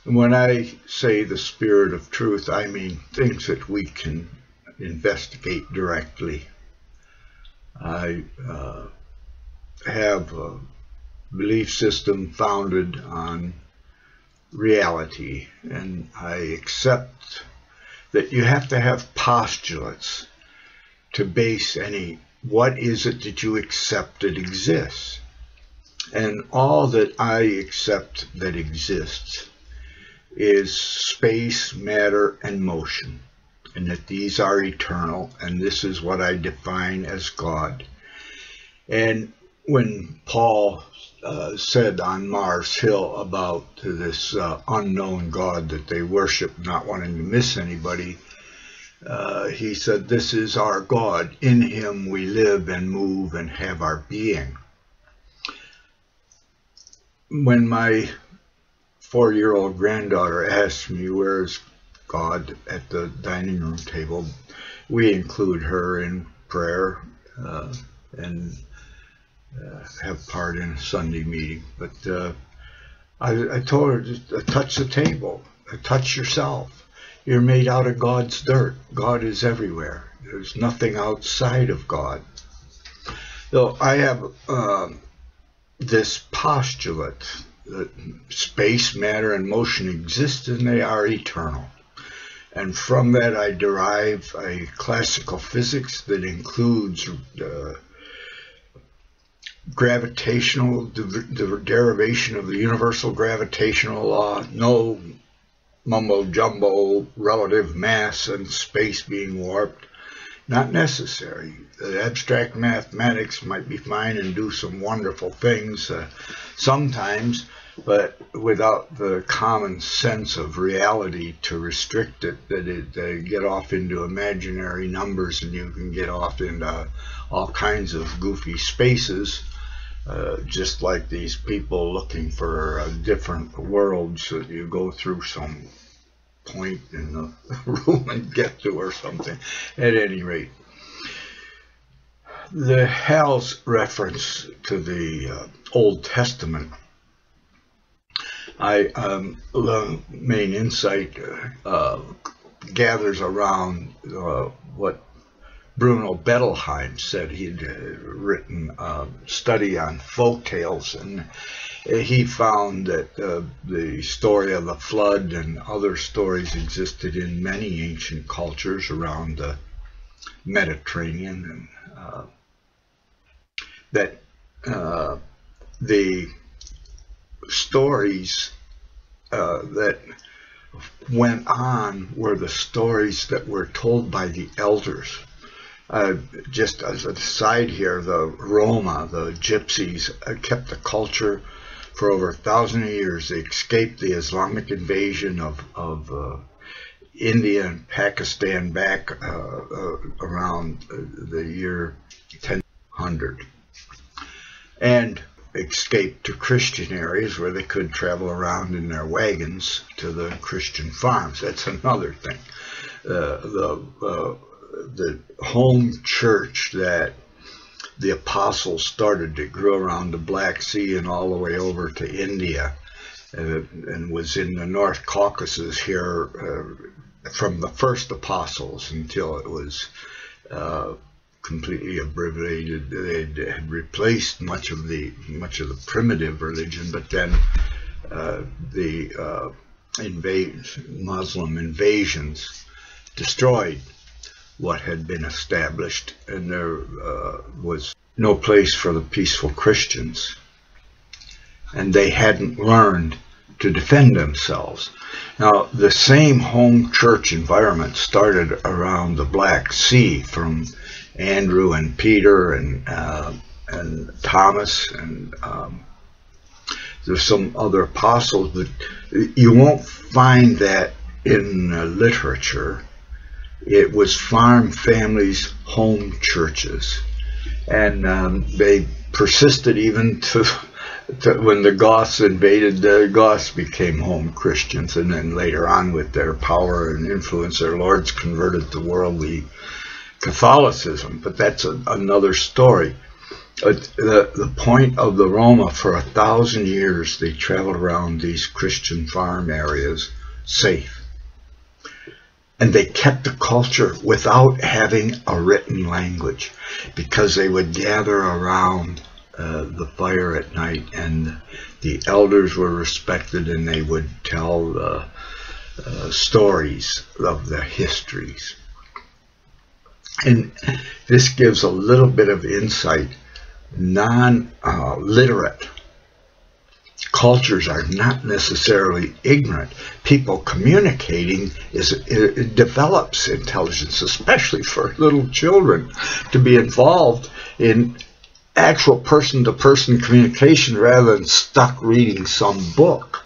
And when I say the Spirit of Truth, I mean things that we can investigate directly. I have a belief system founded on reality, and I accept that you have to have postulates to base any, what is it that you accept that exists? And all that I accept that exists is space, matter, and motion, and that these are eternal, and this is what I define as God. And when Paul said on Mars Hill about this unknown God that they worship, not wanting to miss anybody, he said, this is our God. In him we live and move and have our being. When my 4-year-old granddaughter asked me, where's God at the dining room table, we include her in prayer and have part in a Sunday meeting. But I told her, just touch the table, touch yourself. You're made out of God's dirt. God is everywhere. There's nothing outside of God. So I have this postulate that space, matter, and motion exist, and they are eternal. And from that I derive a classical physics that includes gravitational, the derivation of the universal gravitational law, no mumbo jumbo, relative mass and space being warped, not necessary. The abstract mathematics might be fine and do some wonderful things sometimes, but without the common sense of reality to restrict it, that they get off into imaginary numbers, and you can get off into all kinds of goofy spaces, just like these people looking for different worlds that you go through some point in the room and get to or something. At any rate, the Hal's reference to the Old Testament, the main insight gathers around what Bruno Bettelheim said. He'd written a study on folk tales, and he found that the story of the flood and other stories existed in many ancient cultures around the Mediterranean, and that the stories that went on were the stories that were told by the elders. Just as an aside here, the Roma, the Gypsies, kept the culture for over 1,000 years. They escaped the Islamic invasion of India and Pakistan back around the year 1000, and escaped to Christian areas where they could travel around in their wagons to the Christian farms. That's another thing. The home church that the apostles started, that grew around the Black Sea and all the way over to India, and was in the North Caucasus here from the first apostles until it was completely obliterated. They had replaced much of the primitive religion, but then the Muslim invasions destroyed what had been established, and there was no place for the peaceful Christians, and they hadn't learned to defend themselves. Now, the same home church environment started around the Black Sea, from Andrew and Peter and Thomas, and there's some other apostles, but you won't find that in literature. It was farm families, home churches, and they persisted even to when the Goths invaded. The Goths became home Christians, and then later on, with their power and influence, their lords converted to worldly Catholicism. But that's another story. The point of the Roma, for 1,000 years, they traveled around these Christian farm areas safe. And they kept the culture without having a written language, because they would gather around the fire at night, and the elders were respected, and they would tell stories of the histories. And this gives a little bit of insight. Non-literate cultures are not necessarily ignorant. People communicating it develops intelligence, especially for little children. To be involved in actual person-to-person communication rather than stuck reading some book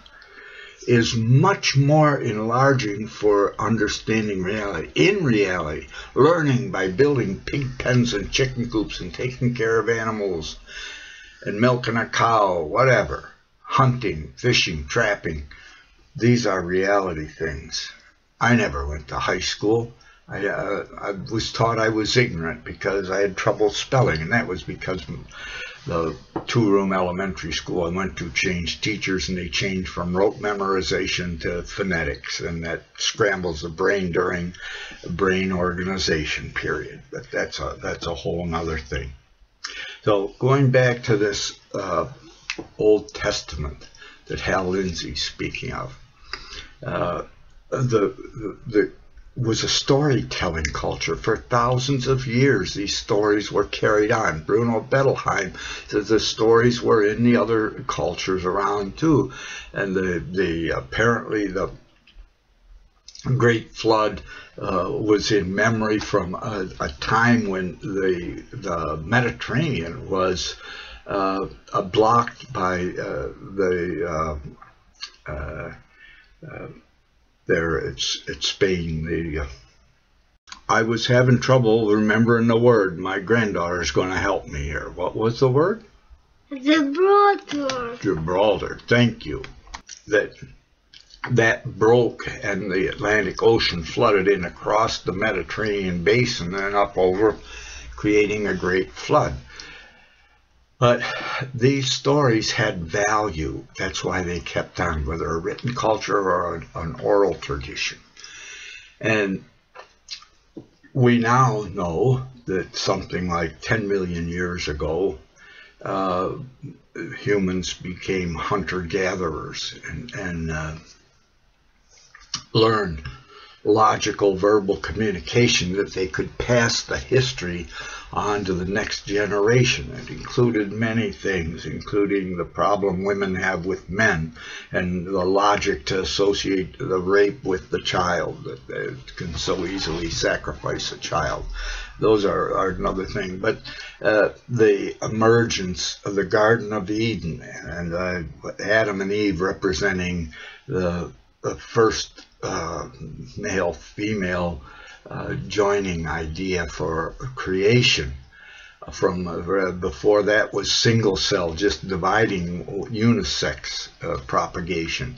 is much more enlarging for understanding reality. In reality, learning by building pig pens and chicken coops and taking care of animals and milking a cow, whatever. Hunting, fishing, trapping, these are reality things. I never went to high school. I was taught I was ignorant because I had trouble spelling, and that was because the two-room elementary school I went to changed teachers, and they changed from rote memorization to phonetics, and that scrambles the brain during the brain organization period. But that's a whole other thing. So going back to this Old Testament that Hal Lindsey's speaking of, was a storytelling culture. For thousands of years, these stories were carried on. Bruno Bettelheim says the stories were in the other cultures around too, and apparently the Great Flood was in memory from a time when the Mediterranean was blocked by it's Spain. I was having trouble remembering the word. My granddaughter's going to help me here. What was the word? Gibraltar. Gibraltar. Thank you. That broke and the Atlantic Ocean flooded in across the Mediterranean basin and up over, creating a great flood. But these stories had value. That's why they kept on, whether a written culture or an oral tradition. And we now know that something like 10 million years ago, humans became hunter-gatherers and learned logical verbal communication that they could pass the history on to the next generation. It included many things, including the problem women have with men and the logic to associate the rape with the child, that they can so easily sacrifice a child. Those are another thing. But the emergence of the Garden of Eden and Adam and Eve representing the first male-female joining idea for creation. From before that was single cell, just dividing, unisex propagation.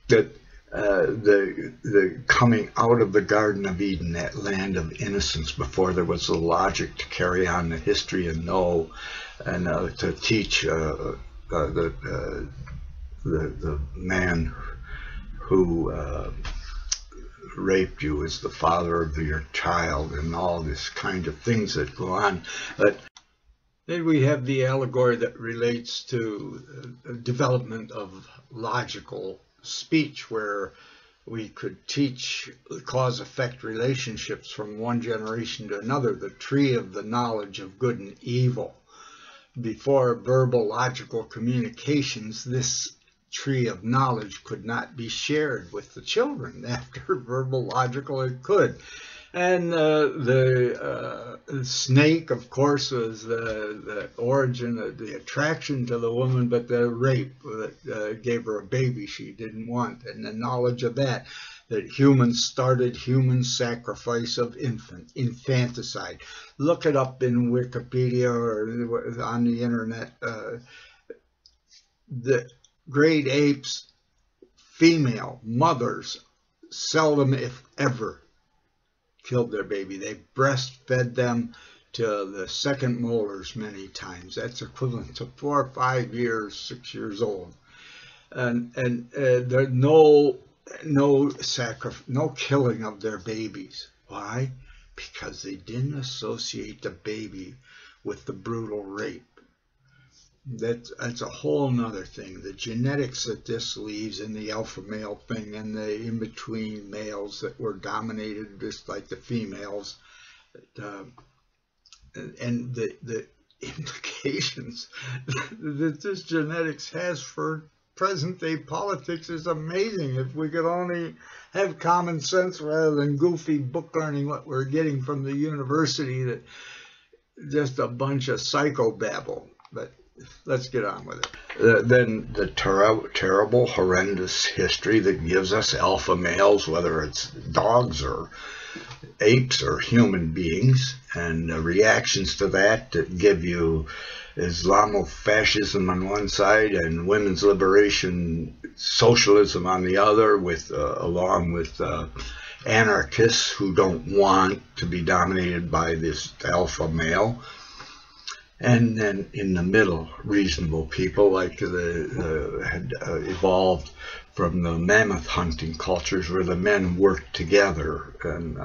That the coming out of the Garden of Eden, that land of innocence, before there was the logic to carry on the history and know and to teach the man who raped you is the father of your child, and all this kind of things that go on. But then we have the allegory that relates to development of logical speech, where we could teach cause-effect relationships from one generation to another, the tree of the knowledge of good and evil. Before verbal logical communications, this tree of knowledge could not be shared with the children. After verbal logical, it could. And the snake, of course, was the origin of the attraction to the woman, but the rape that gave her a baby she didn't want, and the knowledge of that humans started human sacrifice of infanticide. Look it up in Wikipedia or on the internet. The great apes, female mothers, seldom if ever killed their baby. They breastfed them to the second molars many times. That's equivalent to 4 or 5 years, 6 years old. And there's no killing of their babies. Why? Because they didn't associate the baby with the brutal rape. That's a whole nother thing. The genetics that this leaves in the alpha male thing and the in-between males that were dominated just like the females, and the implications that this genetics has for present-day politics is amazing. If we could only have common sense rather than goofy book learning what we're getting from the university, that just a bunch of psychobabble. But let's get on with it. Then the terrible, horrendous history that gives us alpha males, whether it's dogs or apes or human beings, and reactions to that give you Islamofascism on one side and women's liberation socialism on the other, with along with anarchists who don't want to be dominated by this alpha male. And then in the middle, reasonable people like had evolved from the mammoth hunting cultures where the men worked together, and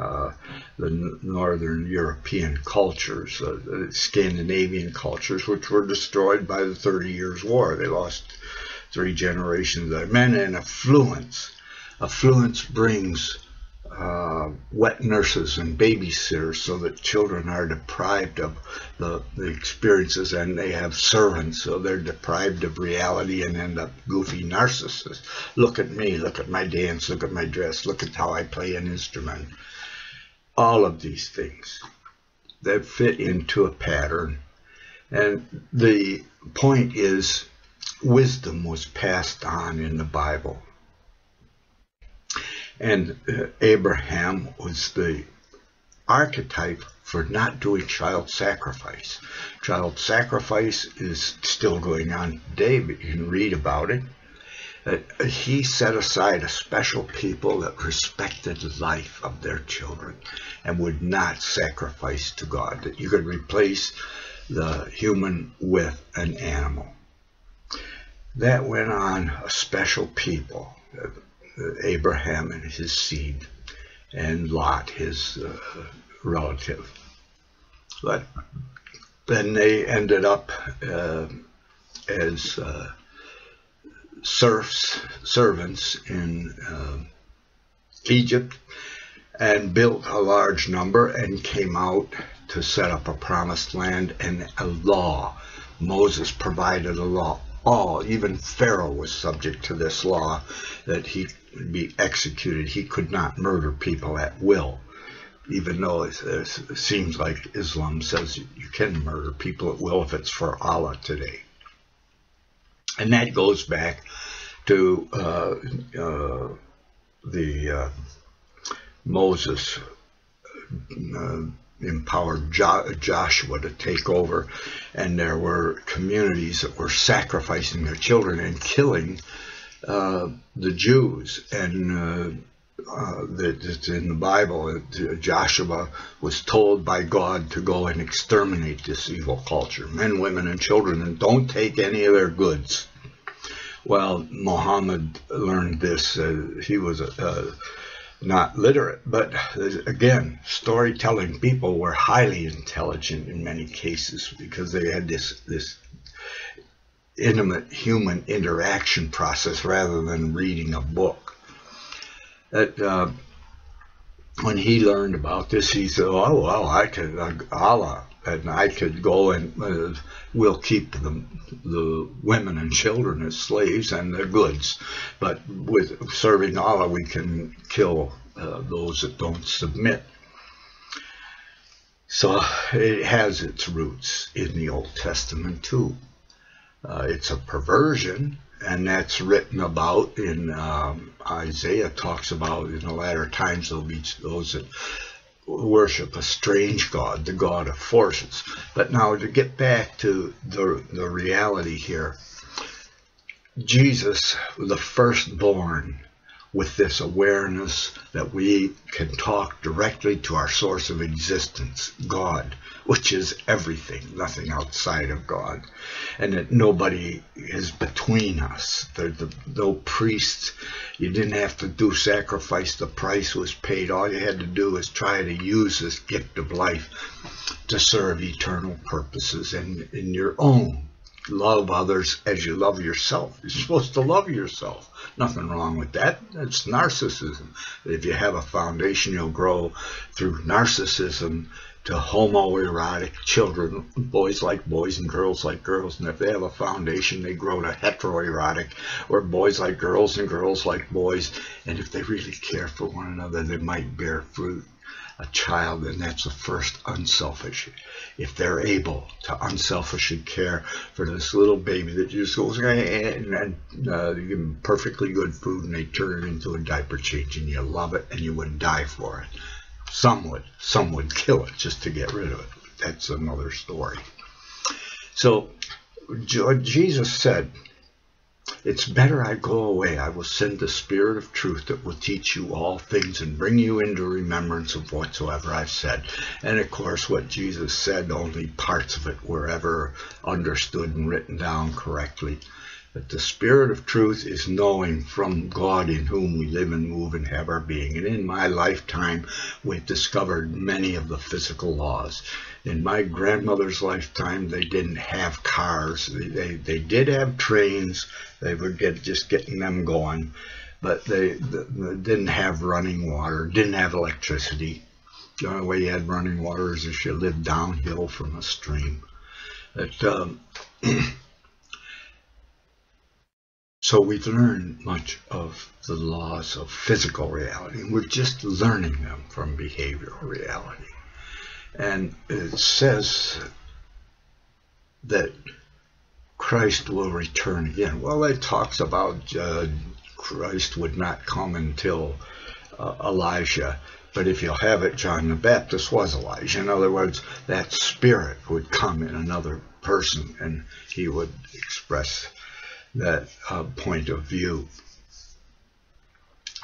the northern European cultures, the Scandinavian cultures, which were destroyed by the 30 Years' War. They lost 3 generations of their men, and affluence. Affluence brings wet nurses and babysitters so that children are deprived of the experiences, and they have servants, so they're deprived of reality and end up goofy narcissists. Look at me, look at my dance, look at my dress, look at how I play an instrument. All of these things that fit into a pattern. And the point is, wisdom was passed on in the Bible. And Abraham was the archetype for not doing child sacrifice. Child sacrifice is still going on today, but you can read about it. He set aside a special people that respected the life of their children and would not sacrifice to God, that you could replace the human with an animal. That went on a special people, Abraham and his seed, and Lot, his relative. But then they ended up as servants in Egypt, and built a large number and came out to set up a promised land and a law. Moses provided a law. Even Pharaoh was subject to this law, that he would be executed. He could not murder people at will, even though it seems like Islam says you can murder people at will if it's for Allah today. And that goes back to Moses empowered Joshua to take over, and there were communities that were sacrificing their children and killing the Jews. And it's in the Bible, Joshua was told by God to go and exterminate this evil culture, men, women, and children, and don't take any of their goods. Well, Muhammad learned this. He was not literate, but again, storytelling people were highly intelligent in many cases, because they had this intimate human interaction process rather than reading a book. That when he learned about this, he said, "Oh well, I could Allah, and I could go and we'll keep the women and children as slaves and their goods, but with serving Allah, we can kill those that don't submit." So it has its roots in the Old Testament too. It's a perversion. And that's written about in Isaiah talks about in the latter times there'll be those that worship a strange God, the God of forces. But now to get back to the reality here, Jesus, the firstborn, with this awareness that we can talk directly to our source of existence, God, which is everything, nothing outside of God, and that nobody is between us. There's no priests. You didn't have to do sacrifice. The price was paid. All you had to do is try to use this gift of life to serve eternal purposes and in your own. Love others as you love yourself. You're supposed to love yourself. Nothing wrong with that. It's narcissism. If you have a foundation, you'll grow through narcissism to homoerotic children. Boys like boys and girls like girls. And if they have a foundation, they grow to heteroerotic, where boys like girls and girls like boys. And if they really care for one another, they might bear fruit. A child, and that's the first unselfish. If they're able to unselfishly care for this little baby that just goes and you give them perfectly good food and they turn it into a diaper change and you love it and you would die for it. Some would kill it just to get rid of it. That's another story. So Jesus said, "It's better I go away. I will send the Spirit of truth that will teach you all things and bring you into remembrance of whatsoever I've said." And of course, what Jesus said, only parts of it were ever understood and written down correctly. But the Spirit of truth is knowing from God in whom we live and move and have our being. And in my lifetime, we've discovered many of the physical laws. In my grandmother's lifetime, they didn't have cars. They did have trains. They were just getting them going. But they didn't have running water, didn't have electricity. The only way you had running water is if you lived downhill from a stream. So we've learned much of the laws of physical reality. We're just learning them from behavioral reality. And it says that Christ will return again. Well, it talks about Christ would not come until Elijah. But if you'll have it, John the Baptist was Elijah. In other words, that spirit would come in another person, and he would express that point of view.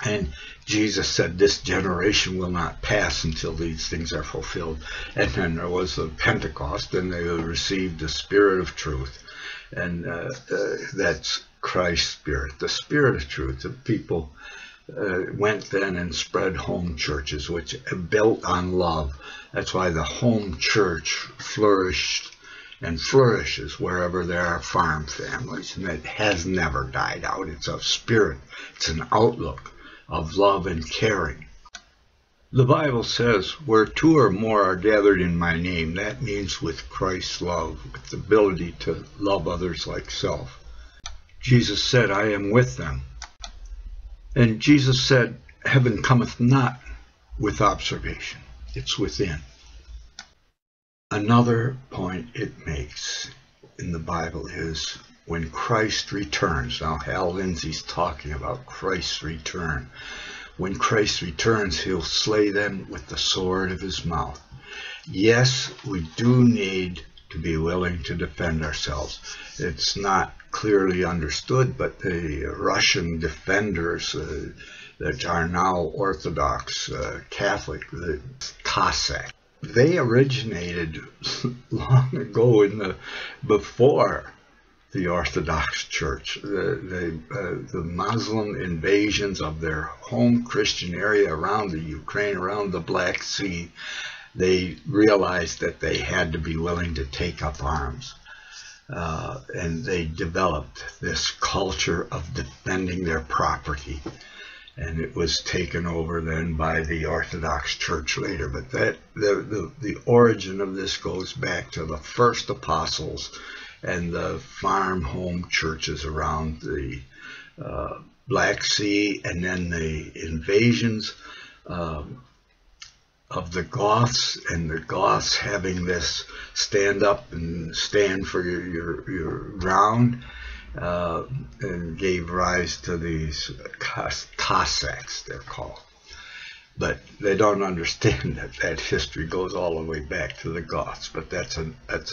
And Jesus said, this generation will not pass until these things are fulfilled. And then there was the Pentecost, and they received the Spirit of truth. And that's Christ's Spirit, the Spirit of truth. The people went then and spread home churches, which built on love. That's why the home church flourished and flourishes wherever there are farm families. And it has never died out. It's a spirit. It's an outlook of love and caring. The Bible says, where two or more are gathered in my name, that means with Christ's love, with the ability to love others like self. Jesus said, I am with them. And Jesus said, heaven cometh not with observation. It's within. Another point it makes in the Bible is when Christ returns. Now, Hal Lindsey's talking about Christ's return. When Christ returns, he'll slay them with the sword of his mouth. Yes, we do need to be willing to defend ourselves. It's not clearly understood, but the Russian defenders that are now Orthodox Catholic, the Cossacks, they originated long ago before the Orthodox Church. The Muslim invasions of their home Christian area around the Ukraine, around the Black Sea, they realized that they had to be willing to take up arms. And they developed this culture of defending their property. And it was taken over then by the Orthodox Church later. But the origin of this goes back to the first apostles and the farm home churches around the Black Sea, and then the invasions of the Goths, and the Goths having this stand up and stand for your ground, and gave rise to these Cossacks, they're called. But they don't understand that history goes all the way back to the Goths, but that's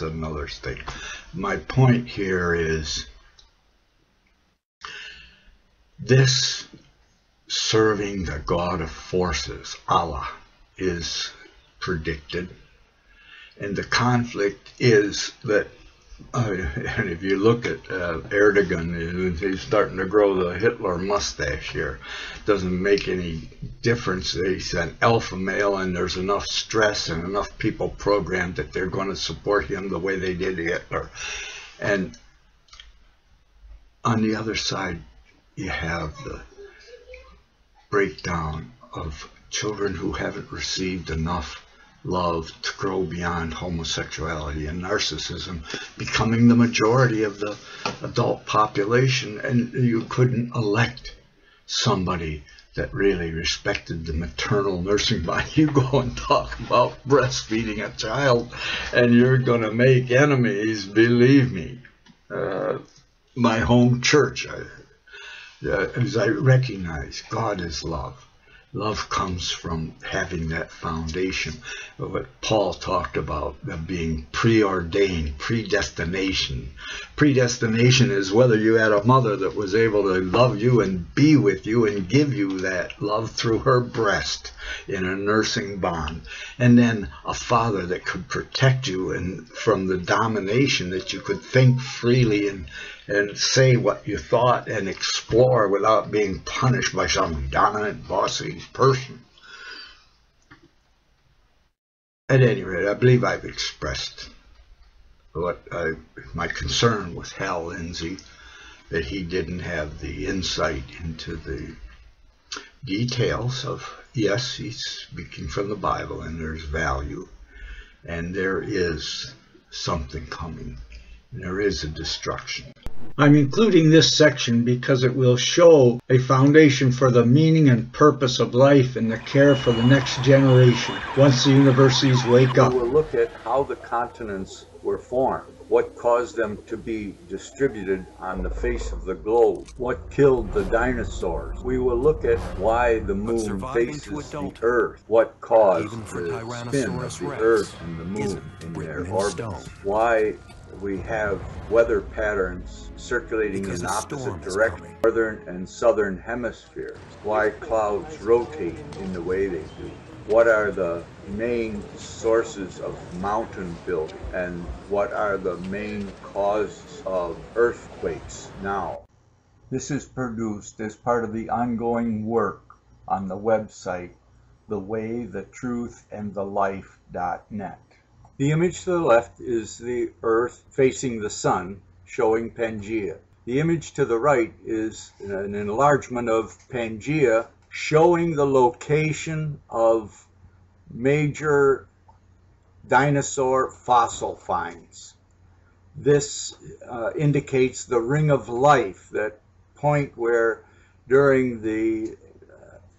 another thing. My point here is this serving the God of forces, Allah, is predicted, and the conflict is that and if you look at Erdogan, he's starting to grow the Hitler mustache here. Doesn't make any difference. He's an alpha male, and there's enough stress and enough people programmed that they're going to support him the way they did Hitler. And on the other side, you have the breakdown of children who haven't received enough love to grow beyond homosexuality and narcissism becoming the majority of the adult population, and you couldn't elect somebody that really respected the maternal nursing body. You go and talk about breastfeeding a child and you're going to make enemies, believe me. My home church, as I recognize, God is love. Love comes from having that foundation. What Paul talked about, being preordained, predestination. Predestination is whether you had a mother that was able to love you and be with you and give you that love through her breast in a nursing bond. And then a father that could protect you and from the domination, that you could think freely and say what you thought and explore without being punished by some dominant, bossy person. At any rate, I believe I've expressed my concern with Hal Lindsey, that he didn't have the insight into the details of, yes, he's speaking from the Bible and there's value, and there is something coming. There is a destruction. I'm including this section because it will show a foundation for the meaning and purpose of life and the care for the next generation once the universities wake up. We'll look at how the continents were formed. What caused them to be distributed on the face of the globe? What killed the dinosaurs? We will look at why the moon faces the Earth. What caused the spin of the Earth and the moon in their orbits? Why we have weather patterns circulating in opposite directions, northern and southern hemispheres. Why clouds rotate in the way they do. What are the main sources of mountain building, and what are the main causes of earthquakes now? This is produced as part of the ongoing work on the website thewaythetruthandthelife.net. The image to the left is the Earth facing the Sun, showing Pangaea. The image to the right is an enlargement of Pangaea, showing the location of major dinosaur fossil finds. This indicates the ring of life, that point where during the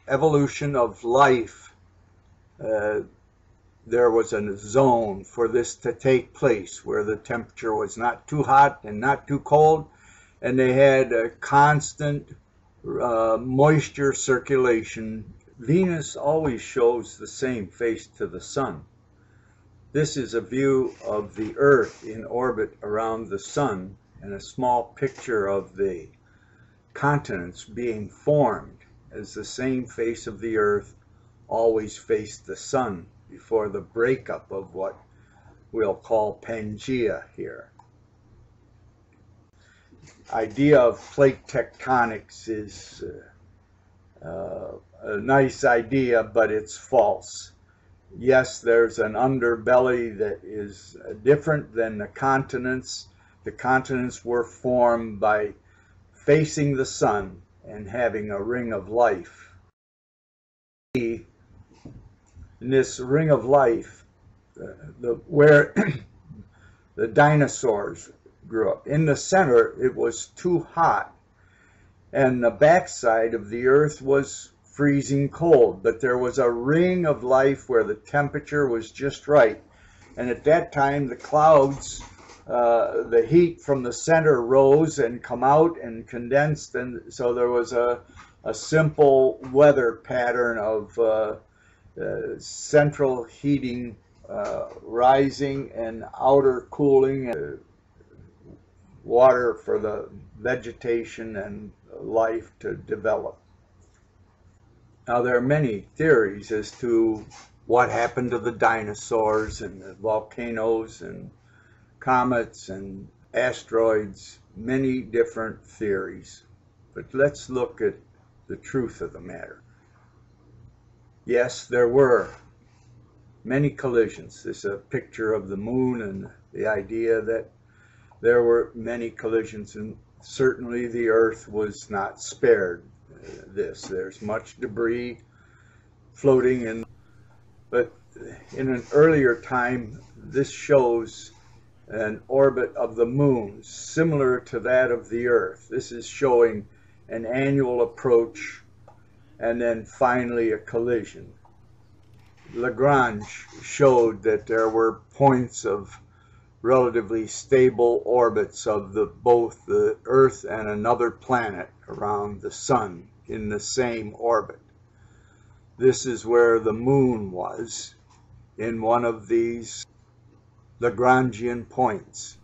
evolution of life there was a zone for this to take place where the temperature was not too hot and not too cold, and they had a constant moisture circulation. Venus always shows the same face to the Sun. This is a view of the Earth in orbit around the Sun, and a small picture of the continents being formed as the same face of the Earth always faced the Sun before the breakup of what we'll call Pangaea here. Idea of plate tectonics is a nice idea, but it's false. Yes, there's an underbelly that is different than the continents. The continents were formed by facing the Sun and having a ring of life. In this ring of life, where the dinosaurs grew up, in the center it was too hot, and the backside of the Earth was freezing cold, but there was a ring of life where the temperature was just right. And at that time the clouds, the heat from the center rose and come out and condensed, and so there was a simple weather pattern of central heating rising and outer cooling, water for the vegetation and life to develop. Now, there are many theories as to what happened to the dinosaurs and the volcanoes and comets and asteroids, many different theories. But let's look at the truth of the matter. Yes, there were many collisions. This is a picture of the moon and the idea that there were many collisions, and certainly the Earth was not spared this. There's much debris floating in, but in an earlier time this shows an orbit of the moon similar to that of the Earth. This is showing an annual approach and then finally a collision. Lagrange showed that there were points of relatively stable orbits of both the Earth and another planet around the Sun in the same orbit. This is where the moon was, in one of these Lagrangian points.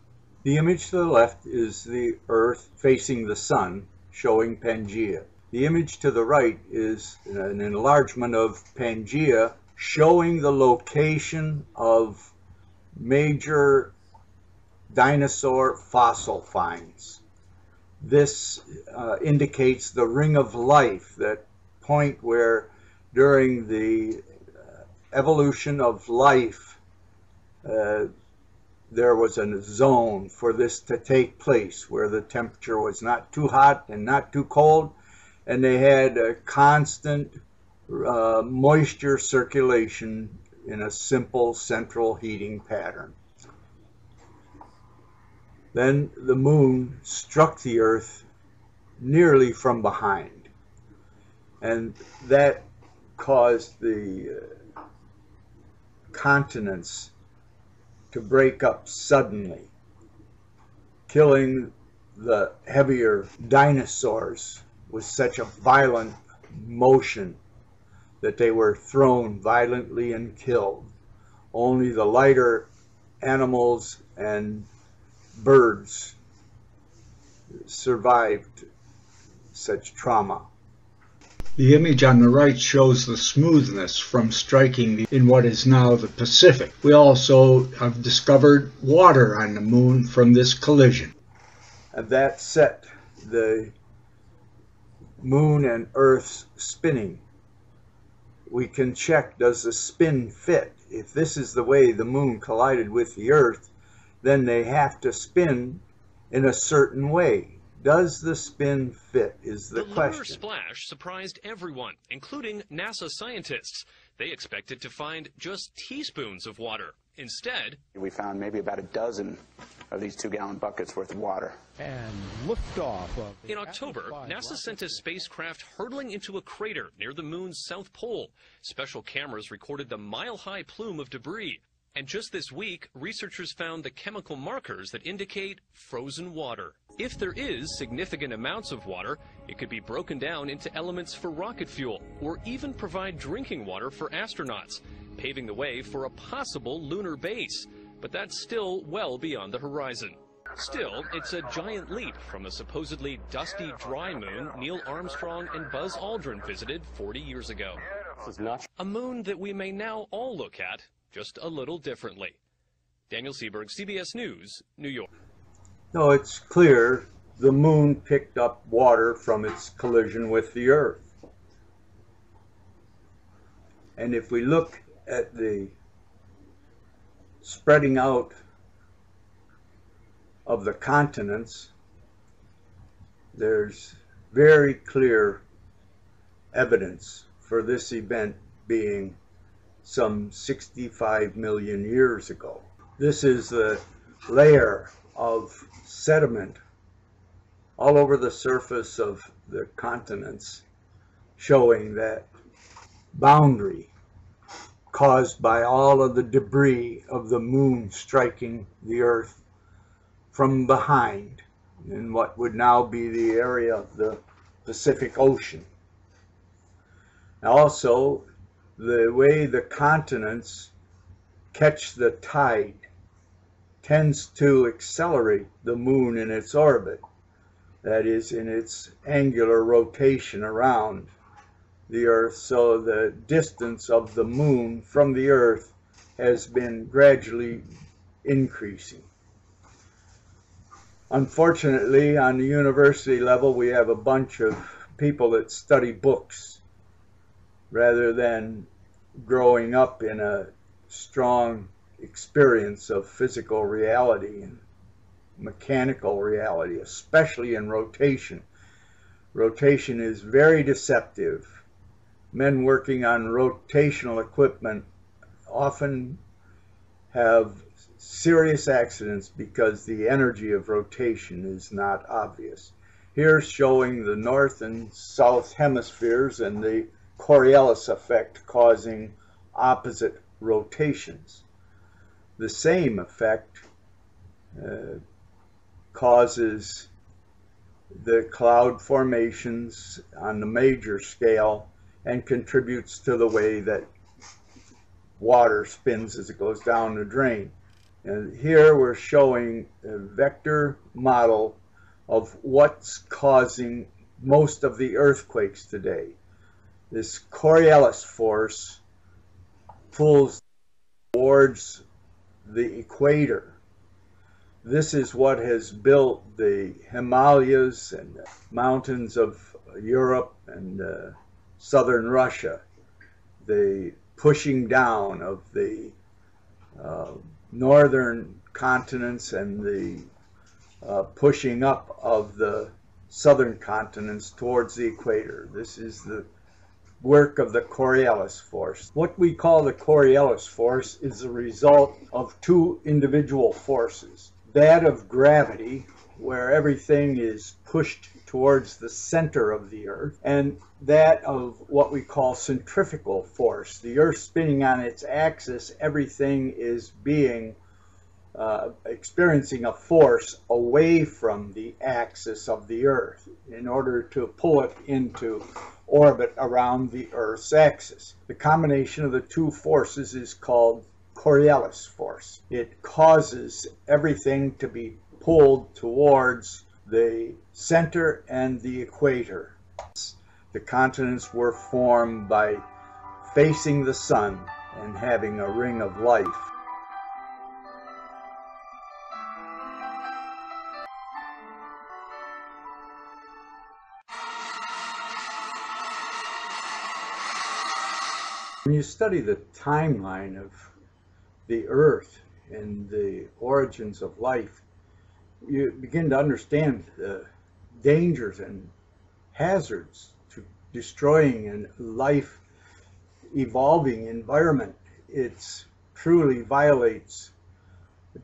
The image to the left is the Earth facing the Sun, showing Pangaea. The image to the right is an enlargement of Pangaea, showing the location of major dinosaur fossil finds. This indicates the ring of life, that point where during the evolution of life there was a zone for this to take place where the temperature was not too hot and not too cold, and they had a constant moisture circulation in a simple central heating pattern. Then the moon struck the Earth nearly from behind, and that caused the continents to break up suddenly. killing the heavier dinosaurs with such a violent motion that they were thrown violently and killed. Only the lighter animals and birds survived such trauma. The image on the right shows the smoothness from striking in what is now the Pacific. We also have discovered water on the moon from this collision. And that set the moon and Earth's spinning. We can check, does the spin fit? If this is the way the moon collided with the Earth, then they have to spin in a certain way. Does the spin fit is the question. The lunar splash surprised everyone, including NASA scientists. They expected to find just teaspoons of water. Instead, we found maybe about a dozen of these 2-gallon buckets worth of water. And liftoff of in October, NASA sent a spacecraft hurtling into a crater near the moon's south pole. Special cameras recorded the mile-high plume of debris. And just this week, researchers found the chemical markers that indicate frozen water. If there is significant amounts of water, it could be broken down into elements for rocket fuel, or even provide drinking water for astronauts, paving the way for a possible lunar base. But that's still well beyond the horizon. Still, it's a giant leap from the supposedly dusty, dry moon Neil Armstrong and Buzz Aldrin visited 40 years ago. This is nuts. A moon that we may now all look at just a little differently. Daniel Seberg, CBS News, New York. No, it's clear the moon picked up water from its collision with the Earth. And if we look at the spreading out of the continents, there's very clear evidence for this event being some 65 million years ago. This is the layer of sediment all over the surface of the continents, showing that boundary caused by all of the debris of the moon striking the Earth from behind in what would now be the area of the Pacific Ocean. Also, the way the continents catch the tide tends to accelerate the moon in its orbit, that is, in its angular rotation around the Earth, so the distance of the moon from the Earth has been gradually increasing. Unfortunately, on the university level, we have a bunch of people that study books rather than growing up in a strong experience of physical reality and mechanical reality, especially in rotation. Rotation is very deceptive. Men working on rotational equipment often have serious accidents because the energy of rotation is not obvious. Here's showing the north and south hemispheres and the Coriolis effect causing opposite rotations. The same effect causes the cloud formations on the major scale and contributes to the way that water spins as it goes down the drain. And here we're showing a vector model of what's causing most of the earthquakes today. This Coriolis force pulls towards the equator. This is what has built the Himalayas and the mountains of Europe and southern Russia, the pushing down of the northern continents and the pushing up of the southern continents towards the equator. This is the work of the Coriolis force. What we call the Coriolis force is the result of two individual forces. That of gravity, where everything is pushed towards the center of the Earth, and that of what we call centrifugal force. The Earth spinning on its axis, everything is being experiencing a force away from the axis of the Earth in order to pull it into orbit around the Earth's axis. The combination of the two forces is called Coriolis force. It causes everything to be pulled towards the center and the equator. The continents were formed by facing the sun and having a ring of life. When you study the timeline of the Earth and the origins of life, you begin to understand the dangers and hazards to destroying a life evolving environment. It truly violates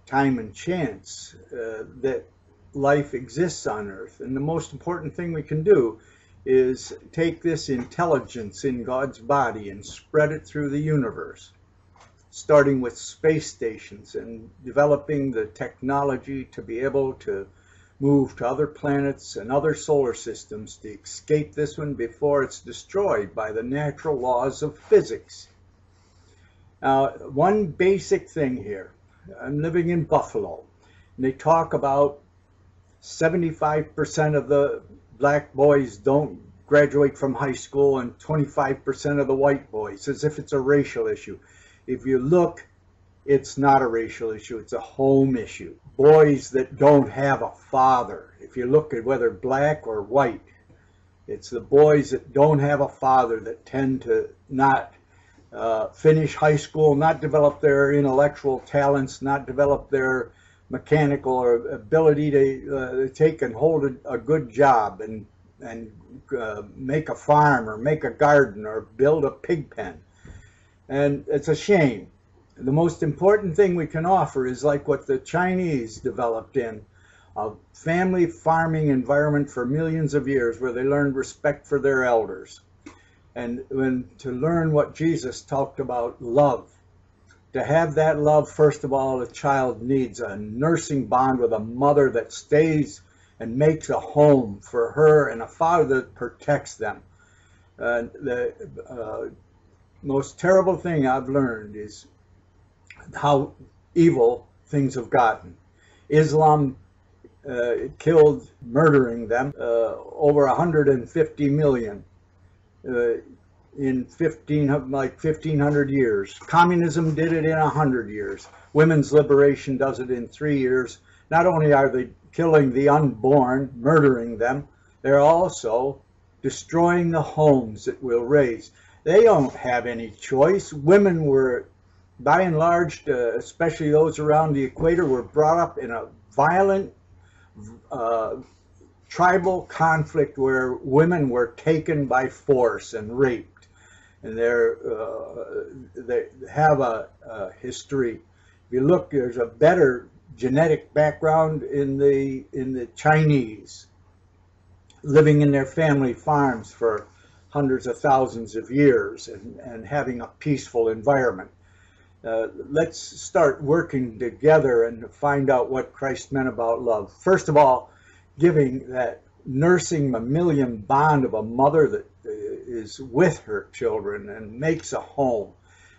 time and chance that life exists on Earth. And the most important thing we can do is take this intelligence in God's body and spread it through the universe, starting with space stations and developing the technology to be able to move to other planets and other solar systems to escape this one before it's destroyed by the natural laws of physics. Now, one basic thing here, I'm living in Buffalo, and they talk about 75% of the black boys don't graduate from high school and 25% of the white boys, as if it's a racial issue. If you look, it's not a racial issue, it's a home issue. Boys that don't have a father, if you look at whether black or white, it's the boys that don't have a father that tend to not finish high school, not develop their intellectual talents, not develop their mechanical or ability to take and hold a good job and make a farm or make a garden or build a pig pen. And it's a shame. The most important thing we can offer is like what the Chinese developed in a family farming environment for millions of years, where they learned respect for their elders. And to learn what Jesus talked about, love. To have that love, first of all, a child needs a nursing bond with a mother that stays and makes a home for her, and a father that protects them. The most terrible thing I've learned is how evil things have gotten. Islam killed, murdering them, over 150 million in 1500 years. Communism did it in 100 years. Women's liberation does it in 3 years. Not only are they killing the unborn, murdering them, they're also destroying the homes that we'll raise. They don't have any choice. Women were, by and large, especially those around the equator, were brought up in a violent tribal conflict where women were taken by force and raped. And they have a history. If you look, there's a better genetic background in the Chinese, living in their family farms for hundreds of thousands of years and having a peaceful environment. Let's start working together and find out what Christ meant about love. First of all, giving that nursing mammalian bond of a mother that is with her children and makes a home,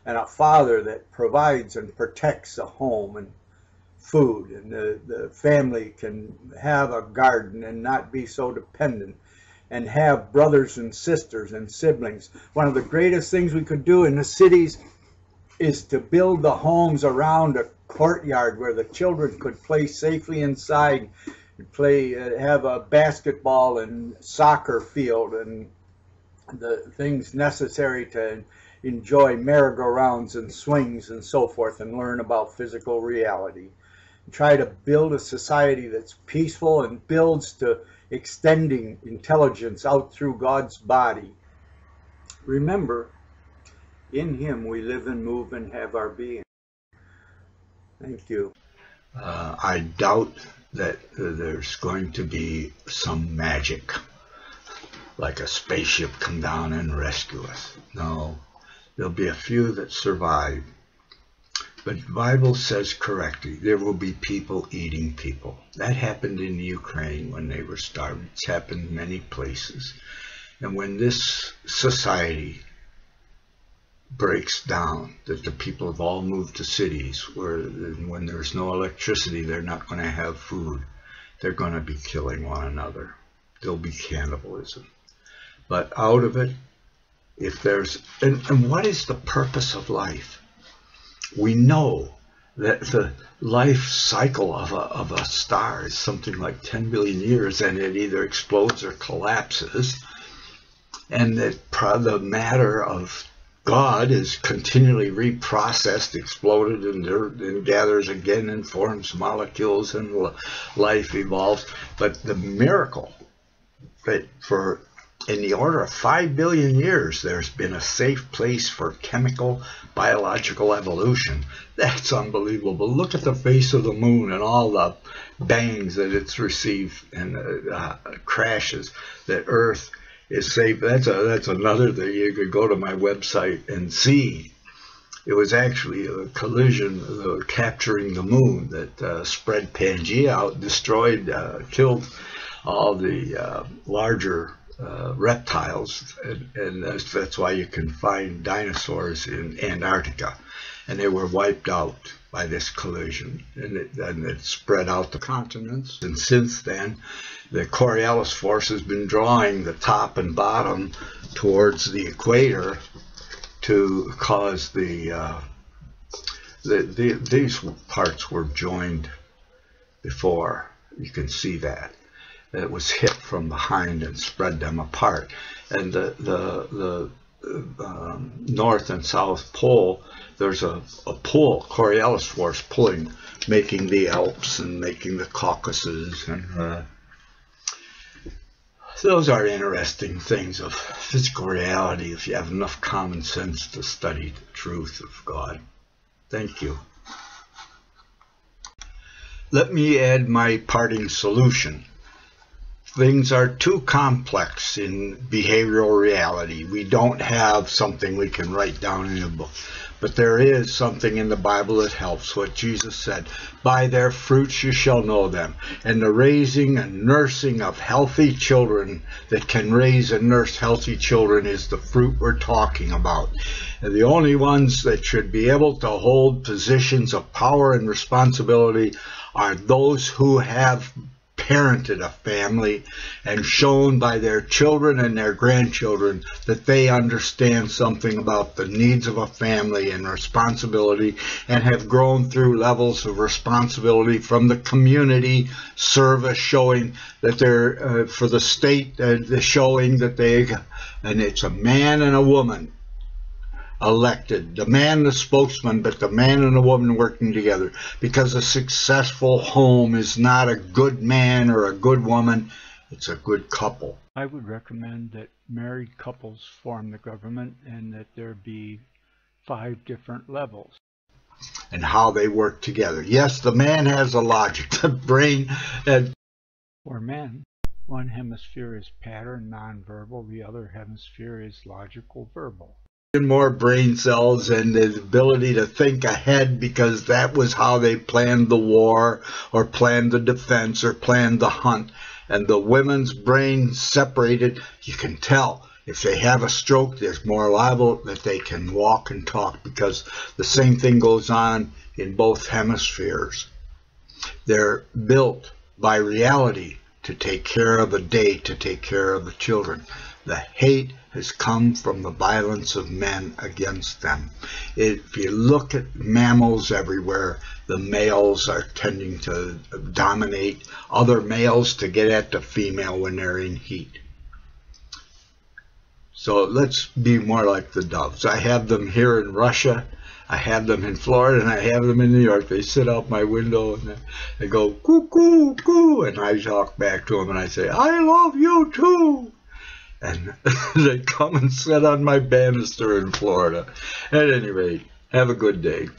and a father that provides and protects a home and food, and the family can have a garden and not be so dependent, and have brothers and sisters and siblings. One of the greatest things we could do in the cities is to build the homes around a courtyard where the children could play safely inside, have a basketball and soccer field and the things necessary to enjoy merry-go-rounds and swings and so forth, and learn about physical reality. Try to build a society that's peaceful and builds to extending intelligence out through God's body. Remember, in Him we live and move and have our being. Thank you. I doubt that there's going to be some magic, like a spaceship come down and rescue us. No, there'll be a few that survive. But the Bible says correctly, there will be people eating people. That happened in Ukraine when they were starving. It's happened many places. And when this society breaks down, that the people have all moved to cities where when there's no electricity, they're not going to have food. They're going to be killing one another. There'll be cannibalism. But out of it, if there's, and what is the purpose of life? We know that the life cycle of a star is something like 10 billion years, and it either explodes or collapses, and that the matter of God is continually reprocessed, exploded, and gathers again and forms molecules, and life evolves. But the miracle that for in the order of 5 billion years, there's been a safe place for chemical, biological evolution. That's unbelievable. Look at the face of the moon and all the bangs that it's received and crashes. That Earth is safe. That's another thing. You could go to my website and see. It was actually a collision capturing the moon that spread Pangea out, destroyed, killed all the larger reptiles, and that's why you can find dinosaurs in Antarctica, and they were wiped out by this collision, and it spread out the continents. And since then, the Coriolis force has been drawing the top and bottom towards the equator to cause these parts were joined before. You can see that. It was hit from behind and spread them apart. And the North and South Pole, there's a pull, Coriolis force pulling, making the Alps and making the Caucasus. And those are interesting things of physical reality if you have enough common sense to study the truth of God. Thank you. Let me add my parting solution. Things are too complex in behavioral reality. We don't have something we can write down in a book. But there is something in the Bible that helps. What Jesus said, by their fruits you shall know them. And the raising and nursing of healthy children that can raise and nurse healthy children is the fruit we're talking about. And the only ones that should be able to hold positions of power and responsibility are those who have parented a family and shown by their children and their grandchildren that they understand something about the needs of a family and responsibility, and have grown through levels of responsibility from the community service, showing that they're for the state, showing that they, and it's a man and a woman elected, the man the spokesman, but the man and the woman working together, because a successful home is not a good man or a good woman, it's a good couple. I would recommend that married couples form the government and that there be 5 different levels. And how they work together. Yes, the man has a logic, the brain. For men, one hemisphere is pattern, nonverbal, the other hemisphere is logical, verbal. More brain cells and the ability to think ahead, because that was how they planned the war or planned the defense or planned the hunt. And the women's brain separated, you can tell if they have a stroke, there's more liable that they can walk and talk, because the same thing goes on in both hemispheres. They're built by reality to take care of the day, to take care of the children. The hate has come from the violence of men against them. If you look at mammals everywhere, the males are tending to dominate other males to get at the female when they're in heat. So let's be more like the doves. I have them here in Russia, I have them in Florida, and I have them in New York. They sit out my window and they go, coo, coo, coo, and I talk back to them and I say, I love you too. And they come and sit on my banister in Florida. At any rate, have a good day.